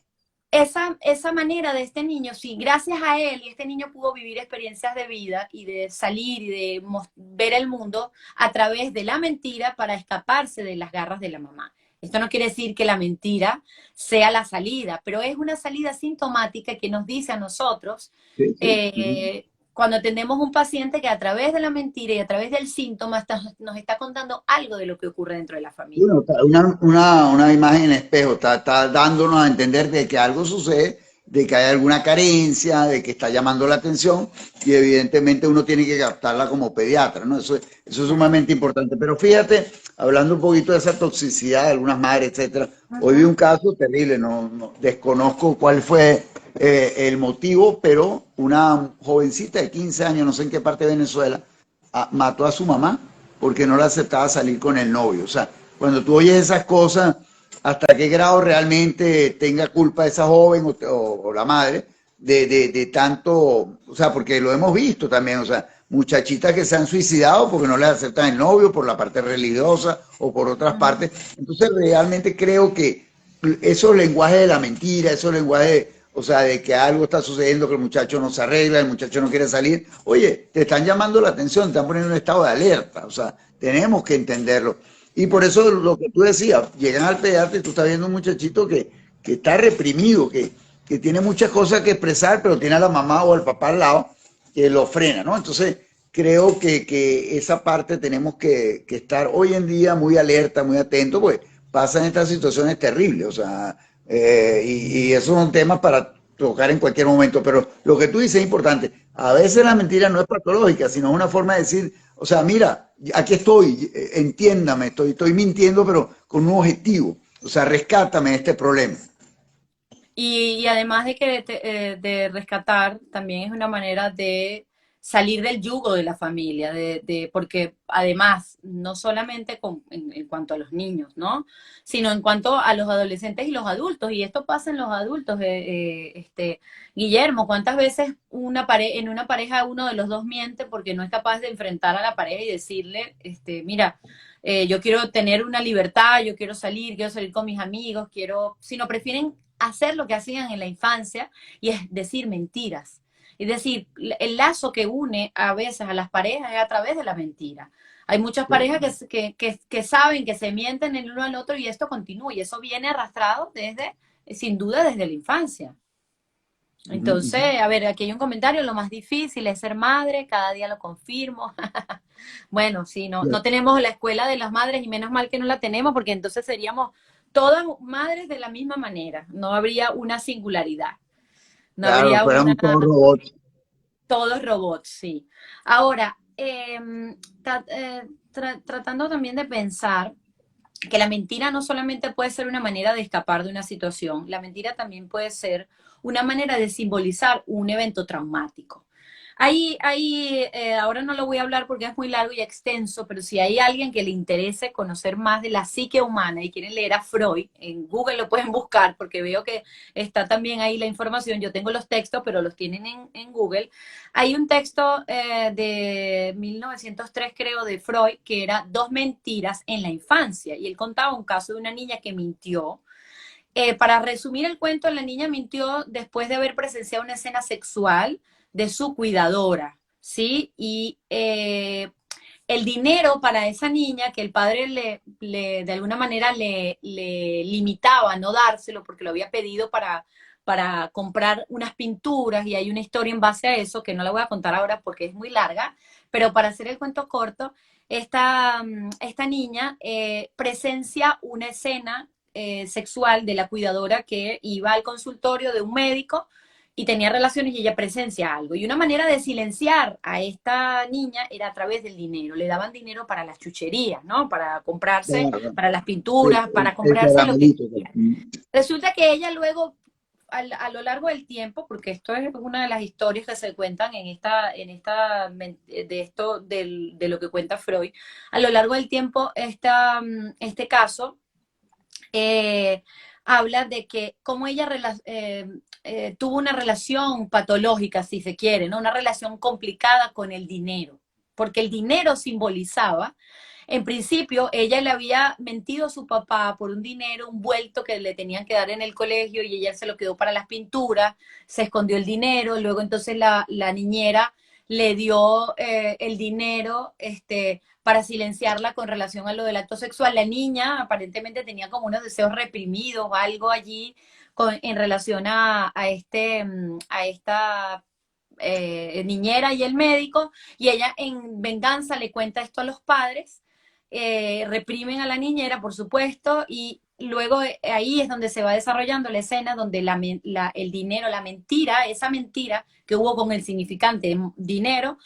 esa manera de este niño, sí, gracias a él, y este niño pudo vivir experiencias de vida y de salir y de ver el mundo a través de la mentira para escaparse de las garras de la mamá. Esto no quiere decir que la mentira sea la salida, pero es una salida sintomática que nos dice a nosotros, Sí, sí. Ujú. cuando atendemos un paciente que a través de la mentira y a través del síntoma nos está contando algo de lo que ocurre dentro de la Bueno, familia. una imagen en espejo, está dándonos a entender de que algo sucede, de que hay alguna carencia, de que está llamando la atención y evidentemente uno tiene que captarla como pediatra, ¿no? Eso es Claro. sumamente importante. Pero fíjate, hablando un poquito de esa toxicidad de algunas madres, etcétera, hoy vi Ujú. un caso terrible, desconozco cuál fue el motivo, pero una jovencita de 15 años, no sé en qué parte de Venezuela, mató a su mamá porque no la aceptaba salir con el novio. O sea, cuando tú oyes esas cosas, hasta qué grado realmente tenga culpa esa joven o la madre de tanto, o sea, porque lo hemos visto también, o sea, muchachitas que se han suicidado porque no les aceptan el novio por la parte religiosa o por otras Ujú. partes. Entonces, realmente creo que esos lenguajes de la mentira, esos lenguajes, o sea, de que algo está sucediendo, que el muchacho no se arregla, el muchacho no quiere salir, oye, te están llamando la atención, te están poniendo en un estado de alerta, o sea, tenemos que entenderlo. Y por eso lo que tú decías, llegan al pediatra y tú estás viendo un muchachito que está reprimido, que tiene muchas cosas que expresar, pero tiene a la mamá o al papá al lado que lo frena, ¿no? Entonces, creo que esa parte tenemos que estar hoy en día muy alerta, muy atentos, pues pasan estas situaciones terribles, o sea, y esos son temas para tocar en cualquier momento, pero lo que tú dices es importante. A veces la mentira no es patológica, sino es una forma de decir, o sea, mira, aquí estoy, entiéndame, estoy mintiendo, pero con un objetivo. O sea, rescátame de este problema. Y además de que de rescatar, también es una manera de salir del yugo de la familia, porque además, no solamente en cuanto a los niños, ¿no? Sino en cuanto a los adolescentes y los adultos, y esto pasa en los adultos. Guillermo, ¿cuántas veces en una pareja uno de los dos miente porque no es capaz de enfrentar a la pareja y decirle, mira, yo quiero tener una libertad, yo quiero salir con mis amigos, sino prefieren hacer lo que hacían en la infancia, y es decir mentiras. Es decir, el lazo que une a veces a las parejas es a través de la mentira. Hay muchas parejas que saben que se mienten el uno al otro, y esto continúa, y eso viene arrastrado sin duda, desde la infancia. Uh -huh, uh Entonces, -huh. a ver, aquí hay un comentario: lo más difícil es ser madre, cada día lo confirmo. Bueno, sí, no tenemos la escuela de las madres, y menos mal que no la tenemos, porque entonces seríamos todas madres de la misma manera, no habría una singularidad, no Claro, habría fuéramos todos robots. todos robots, sí. Ahora, tratando también de pensar, que la mentira no solamente puede ser una manera de escapar de una situación, la mentira también puede ser una manera de simbolizar un evento traumático. Ahora no lo voy a hablar porque es muy largo y extenso, pero si hay alguien que le interese conocer más de la psique humana y quieren leer a Freud, en Google lo pueden buscar porque veo que está también ahí la información. Yo tengo los textos, pero los tienen en Google. Hay un texto de 1903, creo, de Freud, que era Dos mentiras en la infancia. Y él contaba un caso de una niña que mintió. Para resumir el cuento, la niña mintió después de haber presenciado una escena sexual de su cuidadora, ¿sí? Y el dinero para esa niña, que el padre de alguna manera le limitaba a no dárselo porque lo había pedido para comprar unas pinturas, y hay una historia en base a eso que no la voy a contar ahora porque es muy larga, pero para hacer el cuento corto, esta niña presencia una escena sexual de la cuidadora que iba al consultorio de un médico y tenía relaciones, y ella presencia algo. Y una manera de silenciar a esta niña era a través del dinero. Le daban dinero para las chucherías, ¿no? Para comprarse, Claro, para las el, pinturas, para el comprarse lo que caramelito. quería. Resulta que ella luego, a lo largo del tiempo, porque esto es una de las historias que se cuentan de lo que cuenta Freud, a lo largo del tiempo, este caso eh, habla de que como ella tuvo una relación patológica, si se quiere, ¿no? Una relación complicada con el dinero, porque el dinero simbolizaba, en principio, ella le había mentido a su papá por un dinero, un vuelto que le tenían que dar en el colegio, y ella se lo quedó para las pinturas, se escondió el dinero, luego entonces la niñera le dio el dinero para silenciarla con relación a lo del acto sexual. La niña aparentemente tenía como unos deseos reprimidos, algo allí en relación a esta niñera y el médico, y ella en venganza le cuenta esto a los padres, reprimen a la niñera, por supuesto, y luego ahí es donde se va desarrollando la escena donde el dinero, la mentira, esa mentira que hubo con el significante dinero,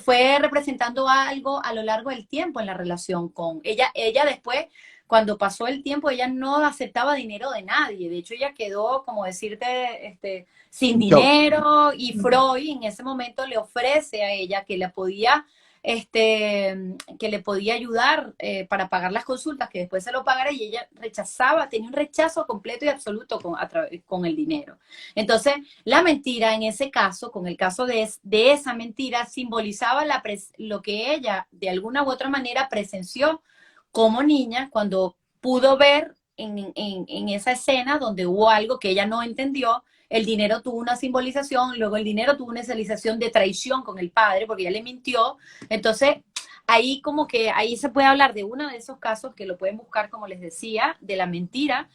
fue representando algo a lo largo del tiempo en la relación con ella. Ella después, cuando pasó el tiempo, ella no aceptaba dinero de nadie. De hecho, ella quedó, como decirte, sin Shock. dinero, y Freud en ese momento le ofrece a ella que le podía ayudar para pagar las consultas, que después se lo pagara, y ella rechazaba, tenía un rechazo completo y absoluto con el dinero. Entonces, la mentira en ese caso, con el caso de esa mentira, simbolizaba lo que ella de alguna u otra manera presenció como niña cuando pudo ver en esa escena donde hubo algo que ella no entendió. El dinero tuvo una simbolización, luego el dinero tuvo una simbolización de traición con el padre porque ella le mintió. Entonces, ahí como que ahí se puede hablar de uno de esos casos que lo pueden buscar, como les decía, de la mentira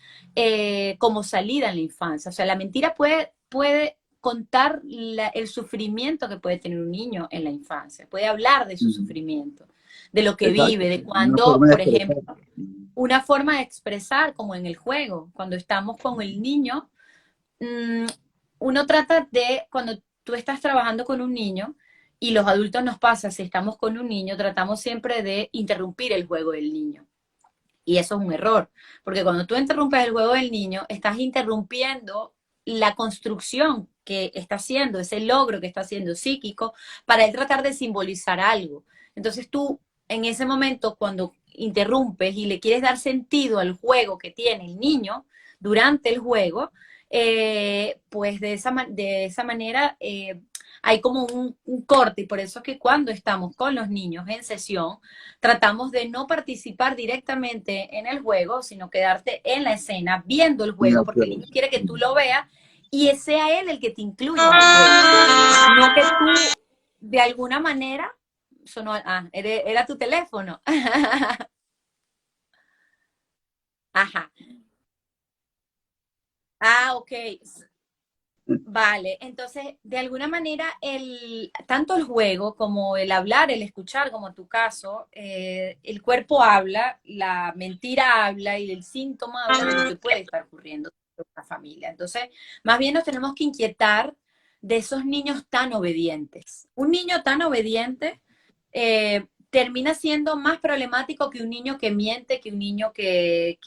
como salida en la infancia. O sea, la mentira puede contar el sufrimiento que puede tener un niño en la infancia, puede hablar de su sufrimiento, de lo que Exacto. vive, de Una cuando, forma de por expresar. ejemplo, una forma de expresar, como en el juego, cuando estamos con el niño, mmm, uno trata de, cuando tú estás trabajando con un niño, y los adultos nos pasa, si estamos con un niño, tratamos siempre de interrumpir el juego del niño. Y eso es un error, porque cuando tú interrumpes el juego del niño, estás interrumpiendo la construcción que está haciendo, ese logro que está haciendo psíquico, para él tratar de simbolizar algo. Entonces tú, en ese momento, cuando interrumpes y le quieres dar sentido al juego que tiene el niño durante el juego, pues de esa manera hay como un corte, y por eso es que cuando estamos con los niños en sesión, tratamos de no participar directamente en el juego, sino quedarte en la escena viendo el De juego, porque el acuerdo. niño quiere que tú lo veas y sea él el que te incluya en el juego. No que tú, de alguna manera, sonó, era tu teléfono. Ajá. Ah, ok. Vale, entonces, de alguna manera, tanto el juego como el hablar, el escuchar, como tu caso, el cuerpo habla, la mentira habla y el síntoma habla de lo que puede estar ocurriendo en una familia. Entonces, más bien nos tenemos que inquietar de esos niños tan obedientes. Un niño tan obediente termina siendo más problemático que un niño que miente, que un niño que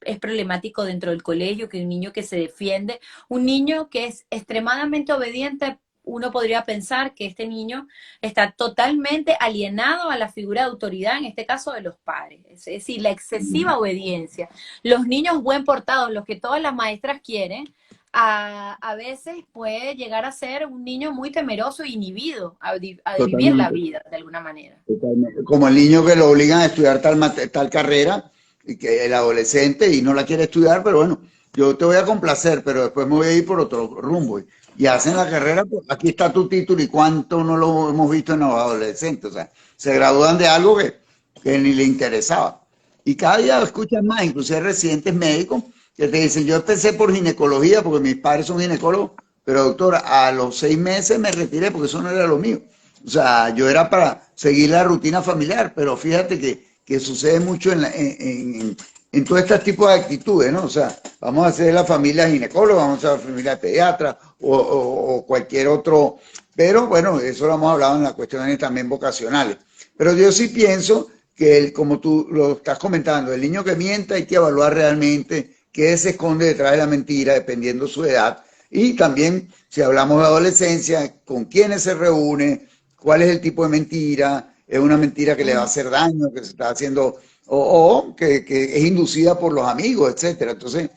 es problemático dentro del colegio, que un niño que se defiende, un niño que es extremadamente obediente. Uno podría pensar que este niño está totalmente alienado a la figura de autoridad, en este caso de los padres. Es decir, la excesiva obediencia. Los niños buen portados, los que todas las maestras quieren, a veces puede llegar a ser un niño muy temeroso e inhibido a vivir la Totalmente. vida de alguna manera. Totalmente. Como el niño que lo obligan a estudiar tal carrera, y que el adolescente y no la quiere estudiar, pero bueno, yo te voy a complacer, pero después me voy a ir por otro rumbo. Y hacen la carrera, pues aquí está tu título y cuánto no lo hemos visto en los adolescentes. O sea, se gradúan de algo que ni le interesaba. Y cada día escuchan más, inclusive residentes médicos que te dicen, yo empecé por ginecología porque mis padres son ginecólogos, pero doctora, a los 6 meses me retiré porque eso no era lo mío. O sea, yo era para seguir la rutina familiar, pero fíjate que sucede mucho en todo este tipo de actitudes, ¿no? O sea, vamos a hacer la familia ginecóloga, vamos a hacer la familia pediatra o cualquier otro, pero bueno, eso lo hemos hablado en las cuestiones también vocacionales. Pero yo sí pienso que, como tú lo estás comentando, el niño que mienta hay que evaluar realmente qué se esconde detrás de la mentira, dependiendo su edad. Y también, si hablamos de adolescencia, con quiénes se reúne, cuál es el tipo de mentira, es una mentira que le va a hacer daño, que se está haciendo, o que es inducida por los amigos, etcétera. Entonces,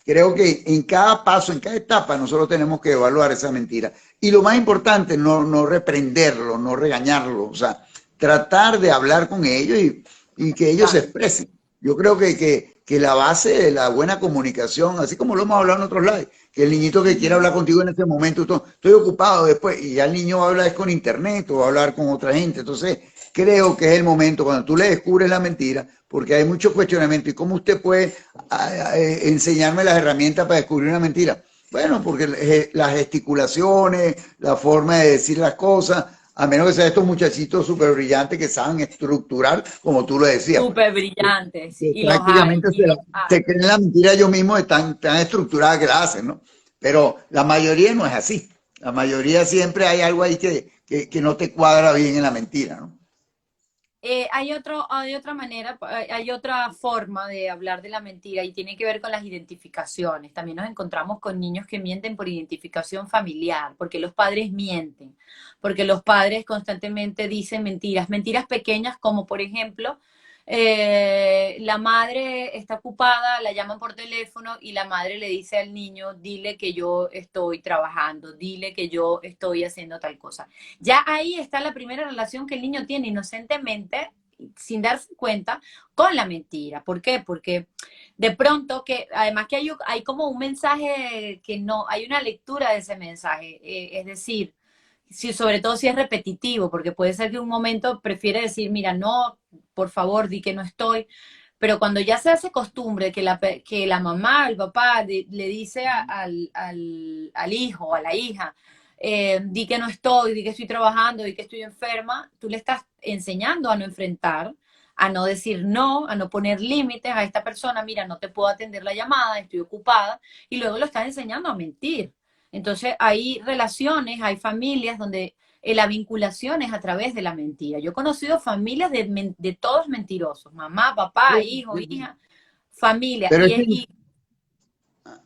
creo que en cada paso, en cada etapa, nosotros tenemos que evaluar esa mentira. Y lo más importante, no reprenderlo, no regañarlo, o sea, tratar de hablar con ellos y que ellos se expresen. Yo creo que la base de la buena comunicación, así como lo hemos hablado en otros lives, que el niñito que quiera hablar contigo en este momento, estoy ocupado después, y ya el niño va a hablar con internet o va a hablar con otra gente. Entonces, creo que es el momento cuando tú le descubres la mentira, porque hay muchos cuestionamientos. ¿Y cómo usted puede enseñarme las herramientas para descubrir una mentira? Bueno, porque las gesticulaciones, la forma de decir las cosas, a menos que sean estos muchachitos súper brillantes que saben estructurar, como tú lo decías, pues. Súper brillantes, Que y los hay, prácticamente y los se hay. creen la mentira ellos mismos de tan estructurada que la hacen, ¿no? Pero la mayoría no es así. La mayoría siempre hay algo ahí que no te cuadra bien en la mentira, ¿no? Hay otra manera, hay otra forma de hablar de la mentira y tiene que ver con las identificaciones. También nos encontramos con niños que mienten por identificación familiar, porque los padres mienten, porque los padres constantemente dicen mentiras, mentiras pequeñas como por ejemplo, la madre está ocupada, la llaman por teléfono y la madre le dice al niño, dile que yo estoy trabajando, dile que yo estoy haciendo tal cosa. Ya ahí está la primera relación que el niño tiene inocentemente, sin darse cuenta, con la mentira. ¿Por qué? Porque de pronto, que además que hay como un mensaje que no, hay una lectura de ese mensaje, es decir, si, sobre todo si es repetitivo, porque puede ser que un momento prefiere decir, mira, no, por favor, di que no estoy, pero cuando ya se hace costumbre que la mamá, el papá le dice al hijo o a la hija, di que no estoy, di que estoy trabajando, di que estoy enferma, tú le estás enseñando a no enfrentar, a no decir no, a no poner límites a esta persona, mira, no te puedo atender la llamada, estoy ocupada, y luego lo estás enseñando a mentir. Entonces hay relaciones, hay familias donde la vinculación es a través de la mentira. Yo he conocido familias de todos mentirosos, mamá, papá, hijo, hija, familia. Pero es que,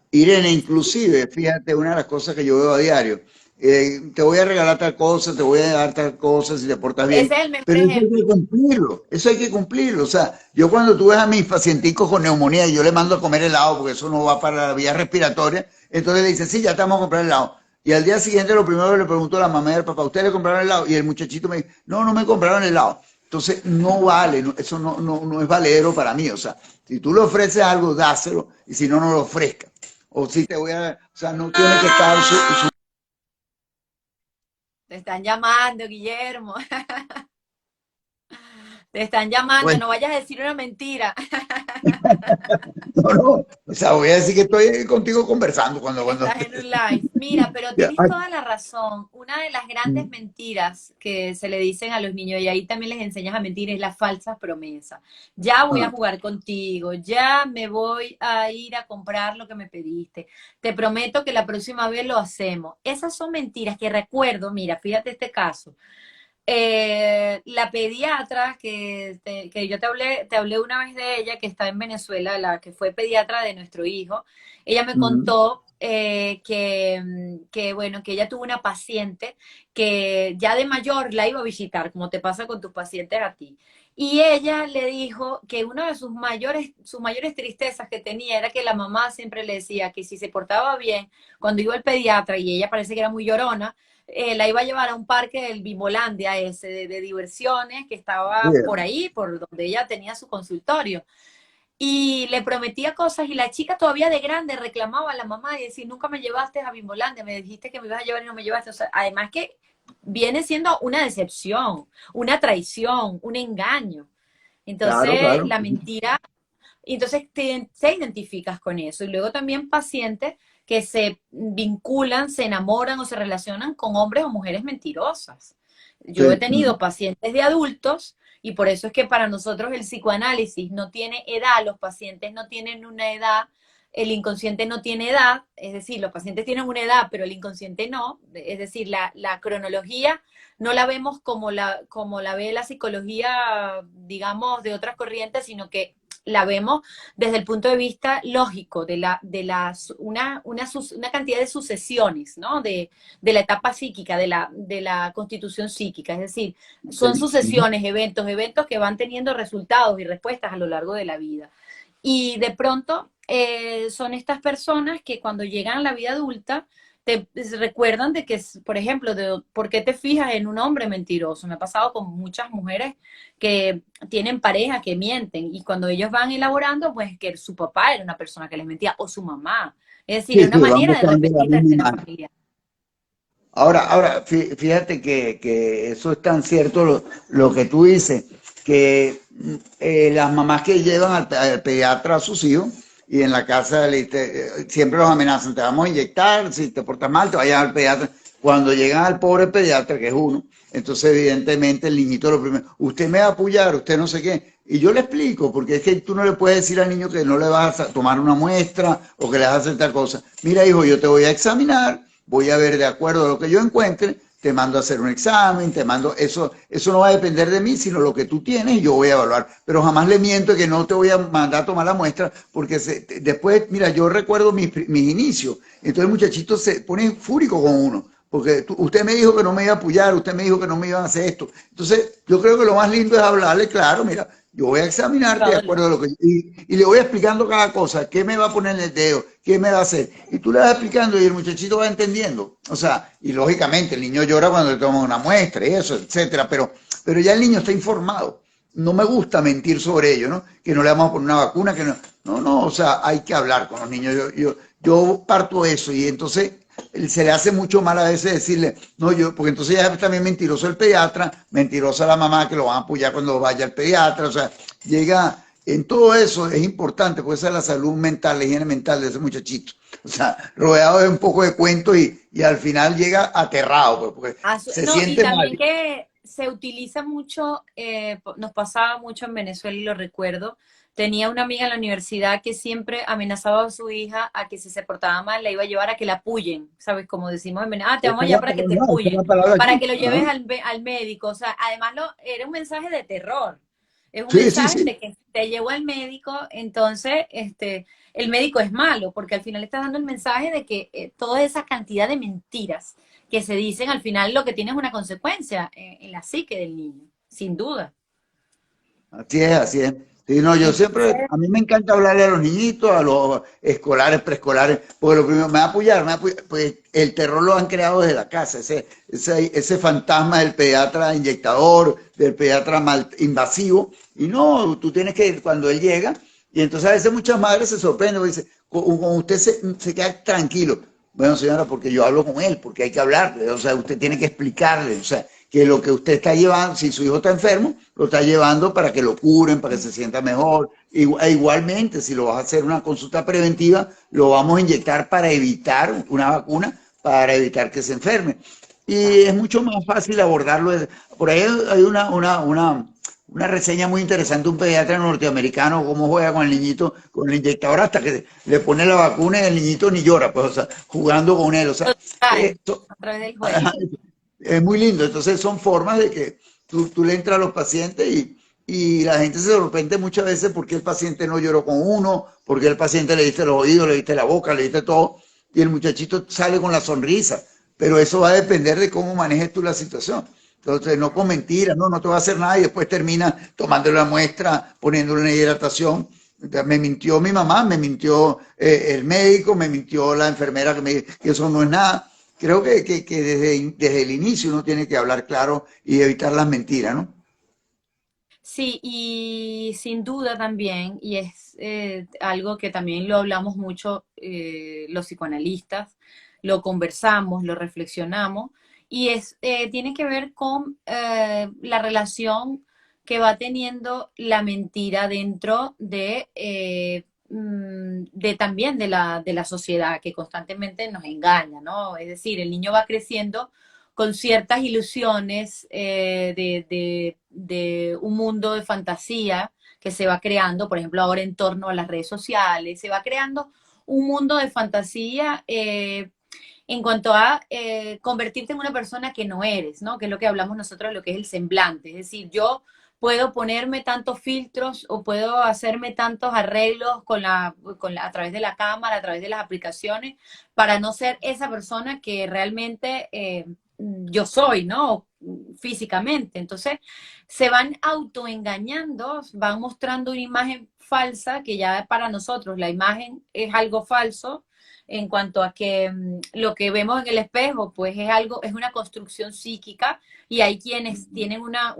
Irene, inclusive, fíjate, una de las cosas que yo veo a diario, te voy a regalar tal cosa, te voy a dar tal cosa si te portas bien, Ese es el mejor pero eso hay que ejemplo. cumplirlo, eso hay que cumplirlo. O sea, yo cuando tú ves a mis pacienticos con neumonía y yo le mando a comer helado porque eso no va para la vía respiratoria, entonces le dicen, sí, ya estamos a comprar helado. Y al día siguiente lo primero que le pregunto a la mamá y al papá, ¿ustedes le compraron helado? Y el muchachito me dice, no, no me compraron helado. Entonces no vale, eso no es valedero para mí. O sea, si tú le ofreces algo, dáselo, y si no, no lo ofrezcas. O si te voy a, o sea, no tiene que estar Te están llamando, Guillermo. Te están llamando, bueno, no vayas a decir una mentira. no, o sea, voy a decir que estoy contigo conversando cuando Estás en un live. Mira, pero ya, tienes toda la razón. Una de las grandes mentiras que se le dicen a los niños, y ahí también les enseñas a mentir, es la falsa promesa. Ya voy a ah, jugar contigo, ya me voy a ir a comprar lo que me pediste. Te prometo que la próxima vez lo hacemos. Esas son mentiras que recuerdo, mira, fíjate este caso. la pediatra que yo te hablé una vez de ella, que está en Venezuela, la que fue pediatra de nuestro hijo, ella me Ujú. contó bueno, que ella tuvo una paciente que ya de mayor la iba a visitar, como te pasa con tus pacientes a ti. Y ella le dijo que una de sus mayores tristezas que tenía era que la mamá siempre le decía que si se portaba bien, cuando iba al pediatra, y ella parece que era muy llorona, la iba a llevar a un parque del Bimolandia ese de diversiones que estaba por Bien. ahí, por donde ella tenía su consultorio. Y le prometía cosas y la chica todavía de grande reclamaba a la mamá y decía, nunca me llevaste a Bimbolandia, me dijiste que me ibas a llevar y no me llevaste. O sea, además que viene siendo una decepción, una traición, un engaño. Claro, Entonces, claro. la mentira, y entonces te identificas con eso. Y luego también pacientes que se vinculan, se enamoran o se relacionan con hombres o mujeres mentirosas. Yo he Sí. tenido pacientes de adultos y por eso es que para nosotros el psicoanálisis no tiene edad, los pacientes no tienen una edad, el inconsciente no tiene edad, es decir, los pacientes tienen una edad, pero el inconsciente no, es decir, la cronología no la vemos como la ve la psicología, digamos, de otras corrientes, sino que la vemos desde el punto de vista lógico, una cantidad de sucesiones, ¿no? De la etapa psíquica, de la constitución psíquica. Es decir, son Sí. Ujú. sucesiones, eventos que van teniendo resultados y respuestas a lo largo de la vida. Y de pronto son estas personas que cuando llegan a la vida adulta te recuerdan de que, por ejemplo, de por qué te fijas en un hombre mentiroso. Me ha pasado con muchas mujeres que tienen pareja que mienten y cuando ellos van elaborando, pues que su papá era una persona que les mentía o su mamá. Es decir, Sí, es una sí, van manera de buscando la repetir la misma escena imagen. familiar. Ahora, fíjate que eso es tan cierto lo que tú dices, que las mamás que llevan al pediatra a sus hijos y en la casa siempre los amenazan, te vamos a inyectar, si te portas mal, te vayas al pediatra. Cuando llegan al pobre pediatra, que es uno, entonces evidentemente el niñito lo primero, usted me va a apoyar, usted no sé qué. Y yo le explico, porque es que tú no le puedes decir al niño que no le vas a tomar una muestra o que le vas a hacer tal cosa. Mira, hijo, yo te voy a examinar, voy a ver de acuerdo a lo que yo encuentre, te mando a hacer un examen, te mando, eso no va a depender de mí, sino lo que tú tienes y yo voy a evaluar. Pero jamás le miento que no te voy a mandar a tomar la muestra, porque después, mira, yo recuerdo mis inicios, entonces el muchachito se pone fúrico con uno, porque usted me dijo que no me iba a apoyar, usted me dijo que no me iban a hacer esto. Entonces, yo creo que lo más lindo es hablarle, claro, mira, yo voy a examinarte de acuerdo a lo que y le voy explicando cada cosa, qué me va a poner en el dedo, qué me va a hacer. Y tú le vas explicando y el muchachito va entendiendo. O sea, y lógicamente el niño llora cuando le toman una muestra y eso, etcétera, pero ya el niño está informado. No me gusta mentir sobre ello, ¿no? Que no le vamos a poner una vacuna, que no. No, no, o sea, hay que hablar con los niños. Yo parto eso y entonces se le hace mucho mal a veces decirle, no, yo, porque entonces ya es también mentiroso el pediatra, mentirosa la mamá que lo van a apoyar cuando vaya al pediatra, o sea, llega, en todo eso es importante, porque esa es la salud mental, la higiene mental de ese muchachito. O sea, rodeado de un poco de cuentos y al final llega aterrado, pues, porque se No, y siente mal. también que se utiliza mucho, nos pasaba mucho en Venezuela y lo recuerdo. Tenía una amiga en la universidad que siempre amenazaba a su hija a que si se portaba mal la iba a llevar a que la puyen, ¿sabes? Como decimos en Venezuela, ah, te Esa vamos a es llevar la para que te palabra, esa es puyen, la palabra para aquí. que lo Ajá. lleves al médico. O sea, además era un mensaje de terror. Es un Sí, sí, mensaje sí. de que te llevo al médico, entonces el médico es malo, porque al final estás dando el mensaje de que toda esa cantidad de mentiras que se dicen, al final lo que tiene es una consecuencia en la psique del niño, sin duda. Así es, así es. Sí, no, yo siempre, Entonces, a mí me encanta hablarle a los niñitos, a los escolares, preescolares, porque lo primero, me va a apoyar, pues el terror lo han creado desde la casa, ese fantasma del pediatra inyectador, del pediatra mal invasivo, y no, tú tienes que ir cuando él llega, y entonces a veces muchas madres se sorprenden, dicen, con usted se queda tranquilo. Bueno, señora, porque yo hablo con él, porque hay que hablarle, o sea, usted tiene que explicarle, o sea, que lo que usted está llevando, si su hijo está enfermo, lo está llevando para que lo curen, para que se sienta mejor. Igualmente, si lo vas a hacer una consulta preventiva, lo vamos a inyectar para evitar una vacuna, para evitar que se enferme. Y es mucho más fácil abordarlo. Por ahí hay una reseña muy interesante de un pediatra norteamericano, cómo juega con el niñito, con el inyectador hasta que le pone la vacuna y el niñito ni llora, pues, o sea, jugando con él. O sea, total, esto, a través del juego. es muy lindo. Entonces son formas de que tú le entras a los pacientes y la gente se sorprende muchas veces porque el paciente no lloró con uno, porque el paciente le diste los oídos, le diste la boca, le diste todo, y el muchachito sale con la sonrisa. Pero eso va a depender de cómo manejes tú la situación. Entonces, no con mentiras, no, no te va a hacer nada y después termina tomándole la muestra, poniéndole una hidratación. Me mintió mi mamá, me mintió el médico, me mintió la enfermera que eso no es nada. Creo que desde el inicio uno tiene que hablar claro y evitar las mentiras, ¿no? Sí, y sin duda también, y es algo que también lo hablamos mucho los psicoanalistas, lo conversamos, lo reflexionamos, y tiene que ver con la relación que va teniendo la mentira dentro de también de la sociedad que constantemente nos engaña, ¿no? Es decir, el niño va creciendo con ciertas ilusiones de un mundo de fantasía que se va creando, por ejemplo, ahora en torno a las redes sociales, se va creando un mundo de fantasía en cuanto a convertirte en una persona que no eres, ¿no? Que es lo que hablamos nosotros, lo que es el semblante. Es decir, yo puedo ponerme tantos filtros o puedo hacerme tantos arreglos a través de la cámara, a través de las aplicaciones, para no ser esa persona que realmente yo soy, ¿no? Físicamente. Entonces, se van autoengañando, van mostrando una imagen falsa, que ya para nosotros la imagen es algo falso, en cuanto a que lo que vemos en el espejo, pues es algo, es una construcción psíquica, y hay quienes tienen una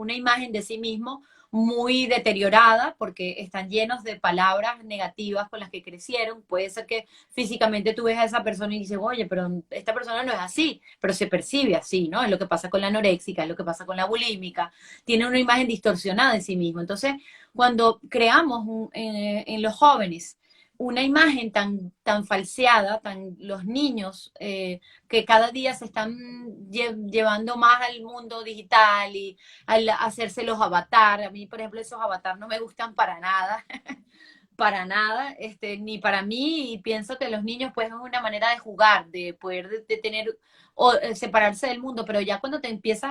imagen de sí mismo muy deteriorada porque están llenos de palabras negativas con las que crecieron. Puede ser que físicamente tú ves a esa persona y dices, oye, pero esta persona no es así, pero se percibe así, ¿no? Es lo que pasa con la anoréxica, es lo que pasa con la bulímica, tiene una imagen distorsionada de sí mismo. Entonces, cuando creamos en los jóvenes una imagen tan falseada, los niños que cada día se están llevando más al mundo digital y al hacerse los avatar. A mí, por ejemplo, esos avatar no me gustan para nada, para nada, ni para mí, y pienso que los niños pues es una manera de jugar, de poder de tener o separarse del mundo, pero ya cuando te empiezas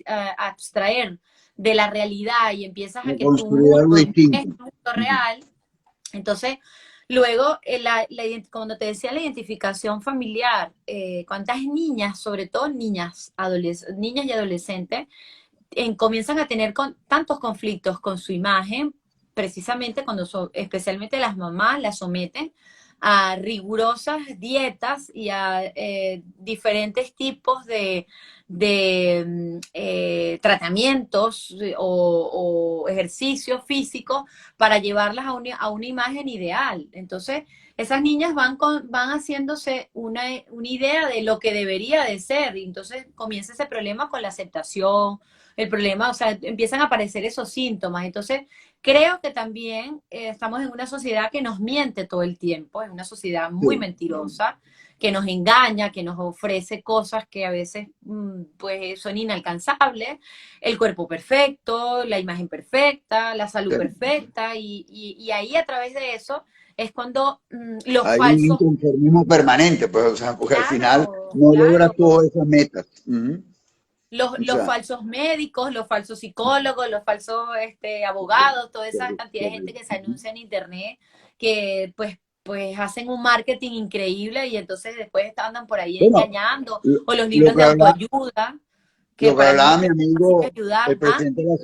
a abstraer de la realidad y empiezas a De que tu construir mundo algo no es distinto. tu mundo real, entonces luego, cuando te decía la identificación familiar, cuántas niñas, sobre todo niñas, niñas y adolescentes, comienzan a tener tantos conflictos con su imagen, precisamente cuando especialmente las mamás las someten a rigurosas dietas y a diferentes tipos de tratamientos o ejercicios físicos para llevarlas a una imagen ideal. Entonces, esas niñas van haciéndose una idea de lo que debería de ser, y entonces comienza ese problema con la aceptación, el problema, o sea, empiezan a aparecer esos síntomas. Entonces, creo que también estamos en una sociedad que nos miente todo el tiempo, es una sociedad muy Sí. mentirosa, que nos engaña, que nos ofrece cosas que a veces pues son inalcanzables, el cuerpo perfecto, la imagen perfecta, la salud Sí. perfecta, y ahí a través de eso es cuando los Hay un falsos, inconformismo permanente, pues, o sea, porque al final claro, no logras claro, todas esas metas. Ujú. O los sea, falsos médicos, los falsos psicólogos, los falsos abogados, toda esa cantidad de gente que se anuncia en internet, que pues hacen un marketing increíble y entonces después andan por ahí bueno, engañando, lo, o los lo libros que de hablaba, autoayuda, que lo que para mí hablaba lo mi que hacen es amigo, ayudar el a presidente de la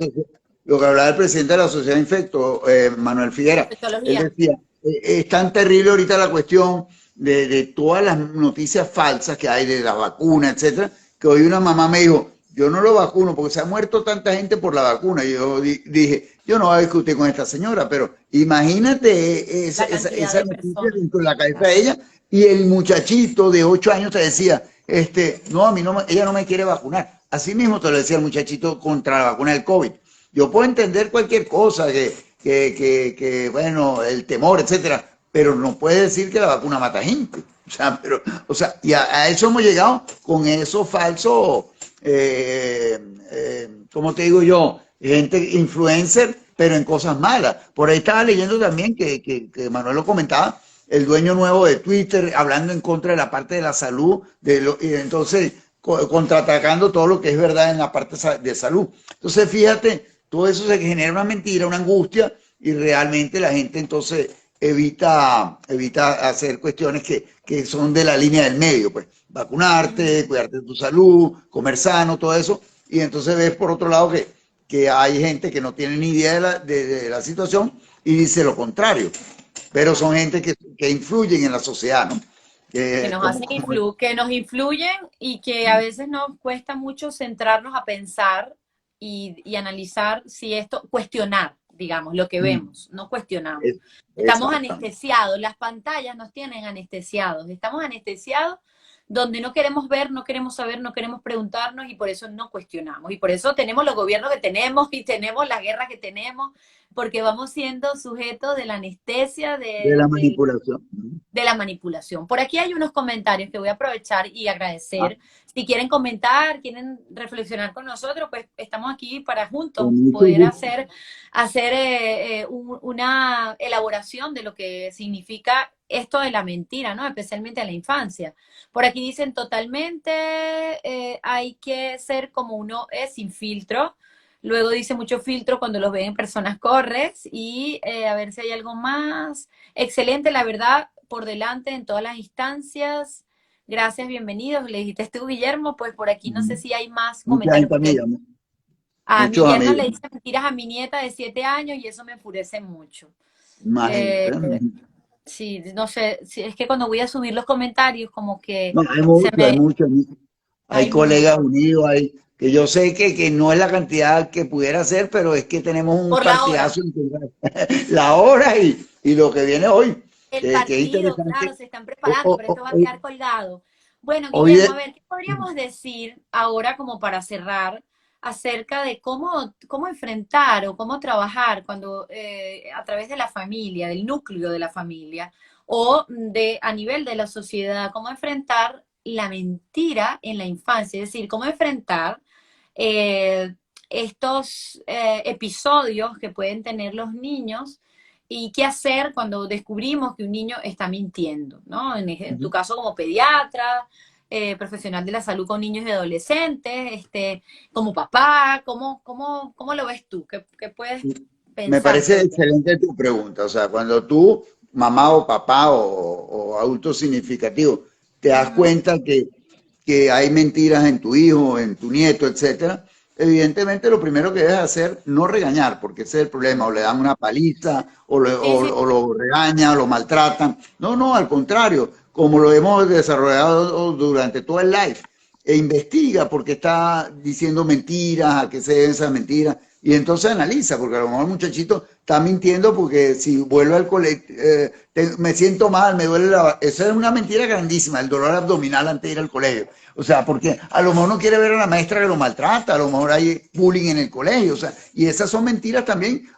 lo que hablaba el presidente de la Sociedad Infecto, Manuel Figuera, él infectología. decía, es tan terrible ahorita la cuestión de todas las noticias falsas que hay de la vacuna, etcétera, que hoy una mamá me dijo, yo no lo vacuno porque se ha muerto tanta gente por la vacuna. Y yo dije, yo no voy a discutir con esta señora, pero imagínate La cantidad esa de noticia personas. dentro de la cabeza de ella y el muchachito de 8 años te decía, no, a mí no, ella no me quiere vacunar. Así mismo te lo decía el muchachito contra la vacuna del COVID. Yo puedo entender cualquier cosa, bueno, el temor, etcétera, pero no puede decir que la vacuna mata gente. O sea, y a eso hemos llegado con esos falsos, ¿cómo te digo yo? Gente influencer, pero en cosas malas. Por ahí estaba leyendo también que Manuel lo comentaba, el dueño nuevo de Twitter hablando en contra de la parte de la salud, y entonces contraatacando todo lo que es verdad en la parte de salud. Entonces, fíjate, todo eso se genera una mentira, una angustia, y realmente la gente entonces evita hacer cuestiones que son de la línea del medio, pues vacunarte, cuidarte de tu salud, comer sano, todo eso, y entonces ves por otro lado que hay gente que no tiene ni idea de la situación y dice lo contrario, pero son gente que influyen en la sociedad, ¿no? Que nos hacen que nos influyen y que a veces nos cuesta mucho centrarnos a pensar y analizar si esto, cuestionar, digamos, lo que vemos, no cuestionamos. Estamos anestesiados, las pantallas nos tienen anestesiados, estamos anestesiados donde no queremos ver, no queremos saber, no queremos preguntarnos y por eso no cuestionamos. Y por eso tenemos los gobiernos que tenemos y tenemos las guerras que tenemos, porque vamos siendo sujetos de la anestesia, de la manipulación. de la manipulación. Por aquí hay unos comentarios que voy a aprovechar y agradecer. Ah, Si quieren comentar, quieren reflexionar con nosotros, pues estamos aquí para juntos con mucho poder gusto. hacer una elaboración de lo que significa esto de la mentira, ¿no? Especialmente en la infancia. Por aquí dicen totalmente, hay que ser como uno es, sin filtro. Luego dice mucho filtro cuando los ven en personas corres. Y a ver si hay algo más. Excelente, la verdad, por delante en todas las instancias. Gracias, bienvenidos. Le dijiste tú, Guillermo, pues por aquí no sé si hay más Mucha comentarios. gente Porque amiga, a mi muchos yerno amigos, le dice mentiras a mi nieta de 7 años y eso me enfurece mucho. imagínate. Eh, sí, no sé, sí, es que cuando voy a subir los comentarios como que No, hay se mucho, hay me... mucho. Hay Hay colegas mucho. unidos, que yo sé que no es la cantidad que pudiera ser, pero es que tenemos un Por la hora. partidazo entre la hora y lo que viene hoy, El que es partido, claro, interesante. se están O- preparando, o- pero esto o- va a Hoy, quedar colgado. Bueno, hoy Guillermo, a de- ver, ¿qué podríamos decir ahora como para cerrar acerca de cómo enfrentar o cómo trabajar cuando a través de la familia, del núcleo de la familia o a nivel de la sociedad, cómo enfrentar la mentira en la infancia, es decir, cómo enfrentar eh, estos episodios que pueden tener los niños y qué hacer cuando descubrimos que un niño está mintiendo, ¿no? En tu caso como pediatra, profesional de la salud con niños y adolescentes, como papá, ¿cómo lo ves tú? ¿Qué puedes Me pensar parece sobre esto? excelente tu pregunta. O sea, cuando tú, mamá o papá o adulto significativo, te das Ujú. cuenta que hay mentiras en tu hijo, en tu nieto, etcétera, evidentemente lo primero que debes hacer, no regañar, porque ese es el problema, o le dan una paliza, Sí, sí, o lo regañan, o lo maltratan. No, no, al contrario, como lo hemos desarrollado durante todo el life, e investiga porque está diciendo mentiras, a qué se deben esas mentiras, y entonces analiza, porque a lo mejor el muchachito está mintiendo porque si vuelvo al colegio, me siento mal, me duele la... Eso es una mentira grandísima, el dolor abdominal antes de ir al colegio. O sea, porque a lo mejor no quiere ver a la maestra que lo maltrata, a lo mejor hay bullying en el colegio, o sea, y esas son mentiras también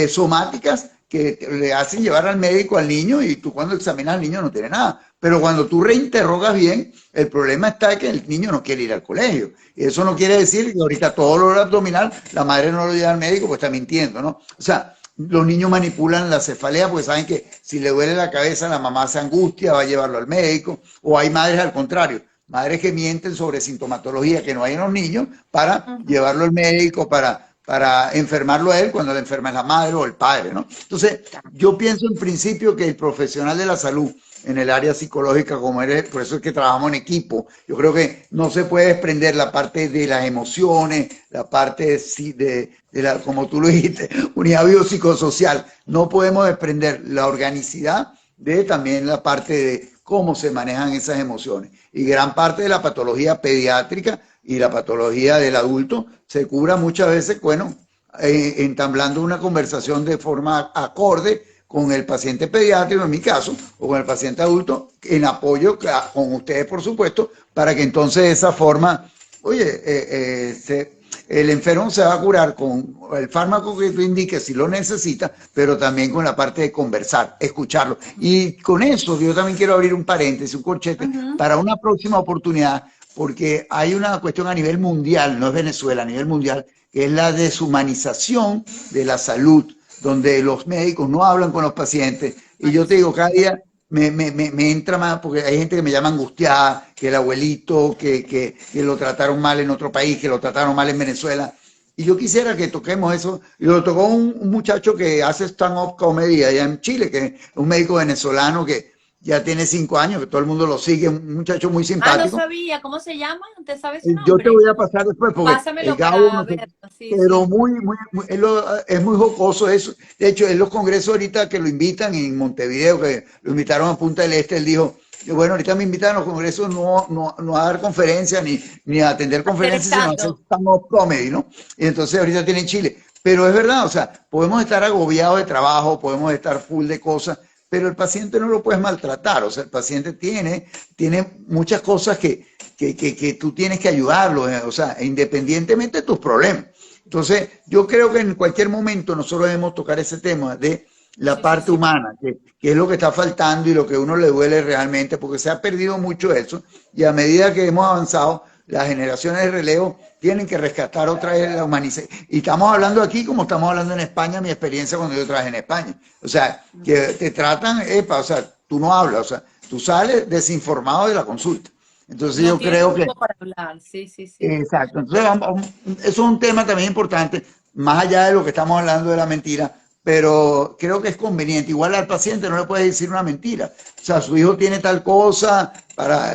somáticas que le hacen llevar al médico al niño y tú cuando examinas al niño no tiene nada. Pero cuando tú reinterrogas bien, el problema está que el niño no quiere ir al colegio. Y eso no quiere decir que ahorita todo dolor abdominal, la madre no lo lleva al médico, pues está mintiendo, ¿no? O sea, los niños manipulan la cefalea porque saben que si le duele la cabeza, la mamá se angustia, va a llevarlo al médico. O hay madres al contrario, madres que mienten sobre sintomatología que no hay en los niños para ujú, llevarlo al médico, para enfermarlo a él cuando la enferma es la madre o el padre, ¿no? Entonces, yo pienso en principio que el profesional de la salud en el área psicológica, como eres, por eso es que trabajamos en equipo. Yo creo que no se puede desprender la parte de las emociones, la parte como tú lo dijiste, unidad biopsicosocial. No podemos desprender la organicidad de también la parte de cómo se manejan esas emociones. Y gran parte de la patología pediátrica y la patología del adulto se cura muchas veces, bueno, entablando una conversación de forma acorde con el paciente pediátrico, en mi caso, o con el paciente adulto, en apoyo con ustedes, por supuesto, para que entonces de esa forma, oye, el enfermo se va a curar con el fármaco que tú indiques si lo necesita, pero también con la parte de conversar, escucharlo. Y con eso yo también quiero abrir un paréntesis, un corchete, ujú. para una próxima oportunidad, porque hay una cuestión a nivel mundial, no es Venezuela, a nivel mundial, que es la deshumanización de la salud, donde los médicos no hablan con los pacientes. Y Ay, yo te sí. digo, cada día me entra más, porque hay gente que me llama angustiada, que el abuelito, que lo trataron mal en otro país, que lo trataron mal en Venezuela. Y yo quisiera que toquemos eso. Y lo tocó un muchacho que hace stand-up comedy allá en Chile, que es un médico venezolano que ya tiene 5 años, que todo el mundo lo sigue, un muchacho muy Ah, no simpático. sabía. ¿Cómo se llama? ¿Usted sabe su Yo te nombre? voy a pasar después, porque el Pásamelo Gabo, para no sé, verlo. Sí, pero sí. es muy jocoso eso. De hecho, en los congresos ahorita que lo invitan en Montevideo, que lo invitaron a Punta del Este, él dijo, bueno, ahorita me invitan a los congresos no a dar conferencias ni a atender Hacer conferencias, sino a hacer stand-up. stand-up comedy, ¿no? Y entonces ahorita tiene en Chile. Pero es verdad, o sea, podemos estar agobiados de trabajo, podemos estar full de cosas, pero el paciente no lo puedes maltratar. O sea, el paciente tiene muchas cosas que tú tienes que ayudarlo, o sea, independientemente de tus problemas. Entonces, yo creo que en cualquier momento nosotros debemos tocar ese tema de la Sí, sí, parte sí. humana, que es lo que está faltando y lo que a uno le duele realmente, porque se ha perdido mucho eso, y a medida que hemos avanzado, las generaciones de relevo tienen que rescatar otra vez la humanización. Y estamos hablando aquí como estamos hablando en España, mi experiencia cuando yo trabajé en España. O sea, que te tratan, o sea, tú no hablas, o sea, tú sales desinformado de la consulta. Entonces No yo tienes creo que tiempo para hablar. Sí, sí, sí. exacto. Entonces, eso es un tema también importante, más allá de lo que estamos hablando de la mentira, pero creo que es conveniente. Igual al paciente no le puedes decir una mentira. O sea, su hijo tiene tal cosa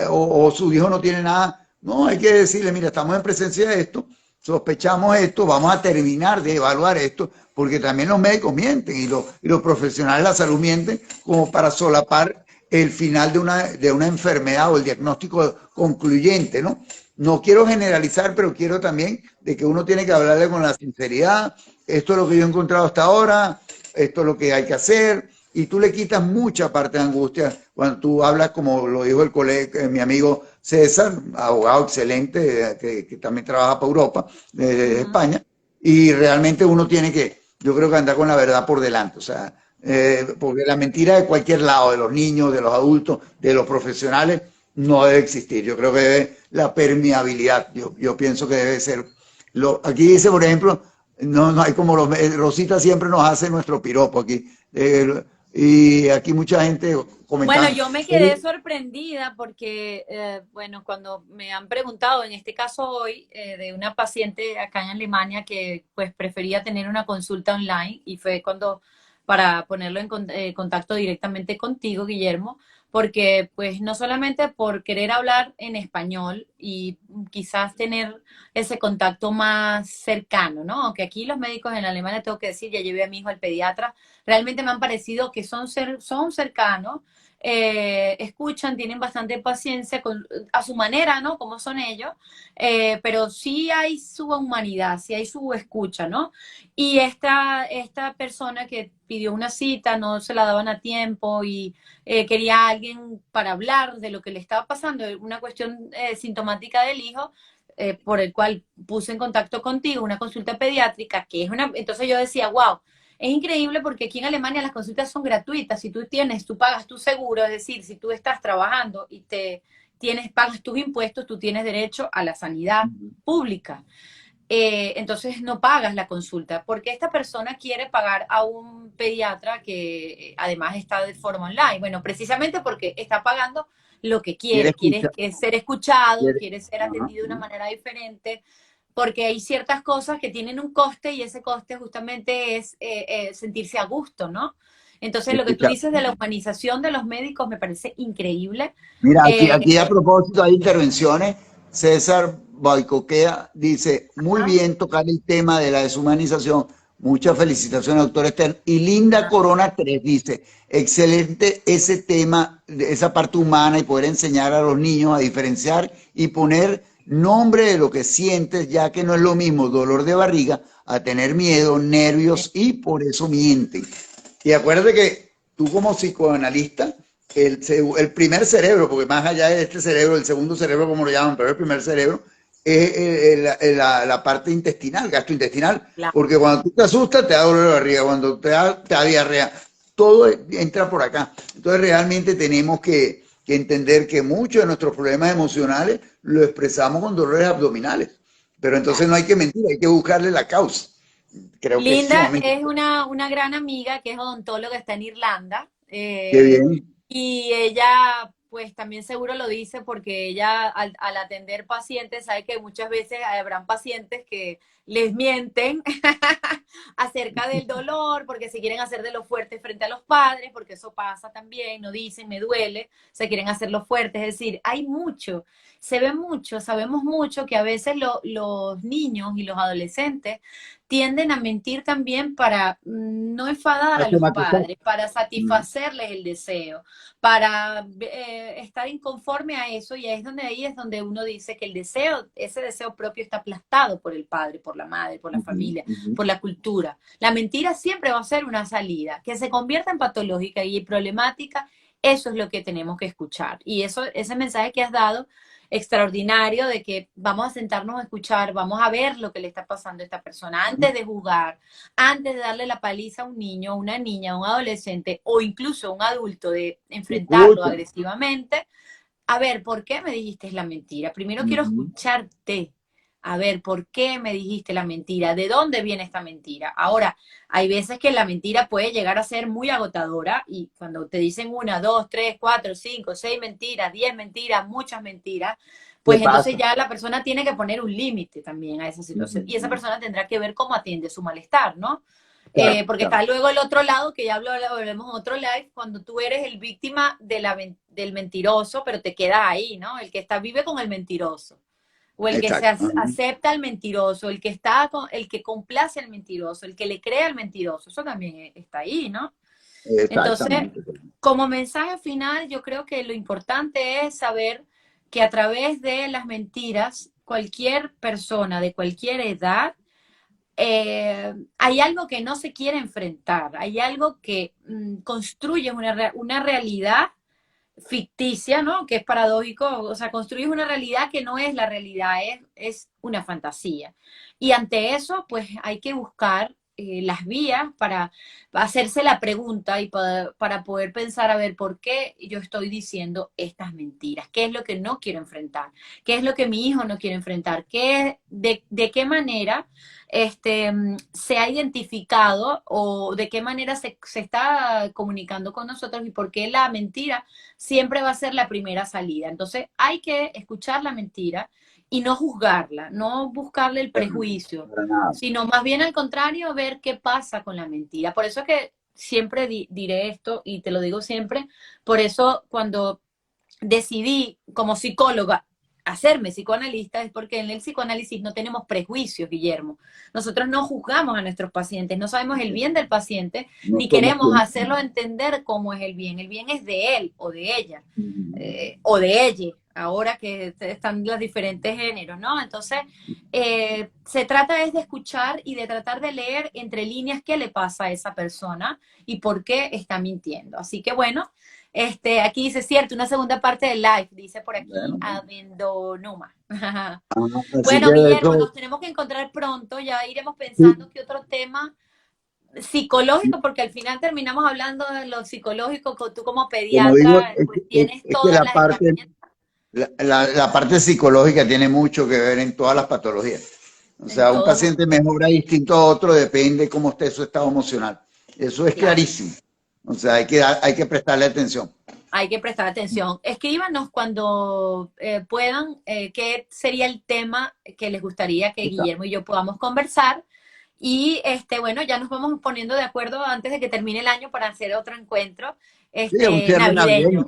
o su hijo no tiene nada. No, hay que decirle, mira, estamos en presencia de esto, sospechamos esto, vamos a terminar de evaluar esto, porque también los médicos mienten y los profesionales de la salud mienten como para solapar el final de una enfermedad o el diagnóstico concluyente, ¿no? No quiero generalizar, pero quiero también de que uno tiene que hablarle con la sinceridad. Esto es lo que yo he encontrado hasta ahora, esto es lo que hay que hacer, y tú le quitas mucha parte de angustia cuando tú hablas, como lo dijo el colega, mi amigo César, abogado excelente, que también trabaja para Europa, de Ujú. España, y realmente uno tiene que, yo creo que andar con la verdad por delante, o sea, porque la mentira de cualquier lado, de los niños, de los adultos, de los profesionales, no debe existir. Yo creo que debe la permeabilidad. Yo pienso que debe ser. Aquí dice, por ejemplo, no hay como Rosita siempre nos hace nuestro piropo aquí. Y aquí mucha gente Bueno, comentando. yo me quedé sorprendida porque, bueno, cuando me han preguntado, en este caso hoy, de una paciente acá en Alemania que pues prefería tener una consulta online y fue cuando, para ponerlo en contacto directamente contigo, Guillermo, porque pues no solamente por querer hablar en español y quizás tener ese contacto más cercano, ¿no? Aunque aquí los médicos en Alemania, tengo que decir, ya llevé a mi hijo al pediatra, realmente me han parecido que son cercanos, escuchan, tienen bastante paciencia a su manera, ¿no? Como son ellos, pero sí hay su humanidad, sí hay su escucha, ¿no? Y esta persona que pidió una cita, no se la daban a tiempo y quería a alguien para hablar de lo que le estaba pasando, una cuestión sintomática del hijo, por el cual puse en contacto contigo, una consulta pediátrica, que es una, entonces yo decía, wow, es increíble porque aquí en Alemania las consultas son gratuitas. Si tú pagas tu seguro, es decir, si tú estás trabajando y pagas tus impuestos, tú tienes derecho a la sanidad pública. Entonces no pagas la consulta, porque esta persona quiere pagar a un pediatra que además está de forma online. Bueno, precisamente porque está pagando lo que Quiere quiere escuchar. ser escuchado, Quiere, quiere ser ajá, atendido de una manera diferente, porque hay ciertas cosas que tienen un coste y ese coste justamente es sentirse a gusto, ¿no? Entonces, lo que tú escuchar. dices de la humanización de los médicos me parece increíble. Mira, Eh, aquí a propósito hay intervenciones. César Baicoquea dice, muy ajá, bien tocar el tema de la deshumanización. Muchas felicitaciones, doctor Esther. Y Linda ajá. Corona 3 dice, excelente ese tema, esa parte humana y poder enseñar a los niños a diferenciar y poner nombre de lo que sientes, ya que no es lo mismo dolor de barriga a tener miedo, nervios y por eso mienten. Y acuérdate que tú como psicoanalista, el primer cerebro, porque más allá de este cerebro, el segundo cerebro, como lo llaman, pero el primer cerebro, es la parte intestinal, gastrointestinal, Claro. porque cuando tú te asustas te da dolor de barriga, cuando te da diarrea, todo entra por acá. Entonces realmente tenemos que entender que muchos de nuestros problemas emocionales lo expresamos con dolores abdominales, pero entonces no hay que mentir, hay que buscarle la causa. Creo que es Linda sumamente. es una gran amiga que es odontóloga, está en Irlanda. Qué bien. Y ella, pues también seguro lo dice porque ella al atender pacientes sabe que muchas veces habrán pacientes que les mienten acerca del dolor, porque se quieren hacer de lo fuerte frente a los padres, porque eso pasa también, no dicen, me duele, se quieren hacer lo fuerte, es decir, hay mucho, se ve mucho, sabemos mucho que a veces los niños y los adolescentes tienden a mentir también para no enfadar a los Automatizar. padres, para satisfacerles el deseo, para estar inconforme a eso, y ahí es donde uno dice que el deseo, ese deseo propio está aplastado por el padre, por la madre, por la familia, por la cultura. La mentira siempre va a ser una salida, que se convierta en patológica y problemática, eso es lo que tenemos que escuchar. Y eso, ese mensaje que has dado extraordinario de que vamos a sentarnos a escuchar, vamos a ver lo que le está pasando a esta persona antes de juzgar, antes de darle la paliza a un niño, a una niña, a un adolescente o incluso a un adulto, de enfrentarlo Escucha. agresivamente. A ver, ¿por qué me dijiste la mentira? Primero quiero Ujú. escucharte. A ver, ¿por qué me dijiste la mentira? ¿De dónde viene esta mentira? Ahora, hay veces que la mentira puede llegar a ser muy agotadora y cuando te dicen una, dos, tres, cuatro, cinco, seis mentiras, 10 mentiras, muchas mentiras, ¿Qué pues entonces pasa? ya la persona tiene que poner un límite también a esa situación y esa Ujú. persona tendrá que ver cómo atiende su malestar, ¿no? Claro, Porque claro. está luego el otro lado, que ya hablaremos en otro live, cuando tú eres el víctima del mentiroso, pero te quedas ahí, ¿no? El que vive con el mentiroso, o el que se Exacto. Ujú. acepta al mentiroso, el que complace al mentiroso, el que le cree al mentiroso, eso también está ahí, ¿no? Entonces, Exactamente. como mensaje final, yo creo que lo importante es saber que a través de las mentiras, cualquier persona de cualquier edad hay algo que no se quiere enfrentar, hay algo que construye una realidad ficticia, ¿no? Que es paradójico, o sea, construyes una realidad que no es la realidad, es una fantasía. Y ante eso, pues hay que buscar las vías para hacerse la pregunta y para poder pensar, a ver, ¿por qué yo estoy diciendo estas mentiras? ¿Qué es lo que no quiero enfrentar? ¿Qué es lo que mi hijo no quiere enfrentar? De qué manera se ha identificado o de qué manera se está comunicando con nosotros y por qué la mentira siempre va a ser la primera salida? Entonces hay que escuchar la mentira y no juzgarla, no buscarle el prejuicio, Para nada. sino más bien al contrario, ver qué pasa con la mentira. Por eso que siempre diré esto y te lo digo siempre, por eso cuando decidí como psicóloga hacerme psicoanalista es porque en el psicoanálisis no tenemos prejuicios, Guillermo. Nosotros no juzgamos a nuestros pacientes, no sabemos el bien del paciente, No ni somos queremos quien. hacerlo entender cómo es el bien. El bien es de él o de ella, Ujú. o de ella, ahora que están los diferentes géneros, ¿no? Entonces, se trata es de escuchar y de tratar de leer entre líneas qué le pasa a esa persona y por qué está mintiendo. Así que bueno, aquí dice, cierto, una segunda parte del live, dice por aquí Bueno, Abendonuma. así que Bueno, Guillermo, eso, nos tenemos que encontrar pronto, ya iremos sí, pensando qué otro tema psicológico, porque al final terminamos hablando de lo psicológico, tú como como digo, pediatra, pues tienes es que todas las herramientas la parte psicológica tiene mucho que ver en todas las patologías. O en sea, un todos paciente aspectos. mejora distinto a otro, depende cómo esté su estado emocional. Eso es Claro, clarísimo. O sea, hay que prestarle atención. hay que prestar atención. Escríbanos cuando puedan qué sería el tema que les gustaría que Está. Guillermo y yo podamos conversar. Y bueno, ya nos vamos poniendo de acuerdo antes de que termine el año para hacer otro encuentro Sí, es un cierre navideño. navideño.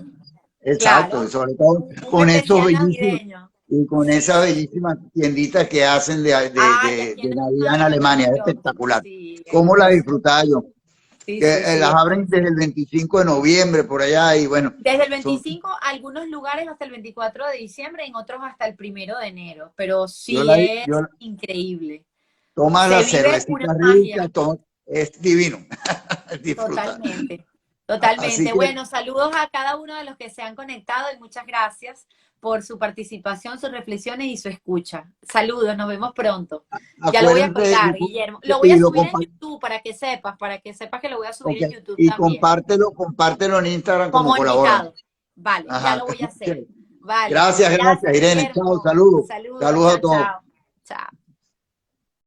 Exacto, y Claro, sobre todo un con estos especial bellísimos, navideño. y con Sí, esas sí. bellísimas tienditas que hacen Ay, aquí de en Navidad en Alemania es Alemania, es precioso. espectacular. Sí, es ¿Cómo la precioso. disfrutaba yo? Sí, Que sí, sí, las es abren desde precioso. el 25 de noviembre por allá y bueno, Desde el son, 25, algunos lugares hasta el 24 de diciembre, en otros hasta el 1 de enero. Pero yo sí la, es yo, increíble. tomas Se la vive una cervecita magia. rica, todo, es divino, disfruta. Totalmente, Así totalmente. que Bueno, saludos a cada uno de los que se han conectado y muchas gracias por su participación, sus reflexiones y su escucha. Saludos, nos vemos pronto. Ya lo voy a acuérdate colgar, Guillermo. Lo voy y a lo subir en compartes. YouTube para que sepas que lo voy a subir Ok. en YouTube Y también, compártelo, compártelo en Instagram como como colaborador. invitado. Vale, ya Ajá. lo voy a hacer. Vale. Gracias, Gracias, gracias, Irene. Chao, Guillermo. saludos. Saludos, Saludos chao, a todos. chao. Chao.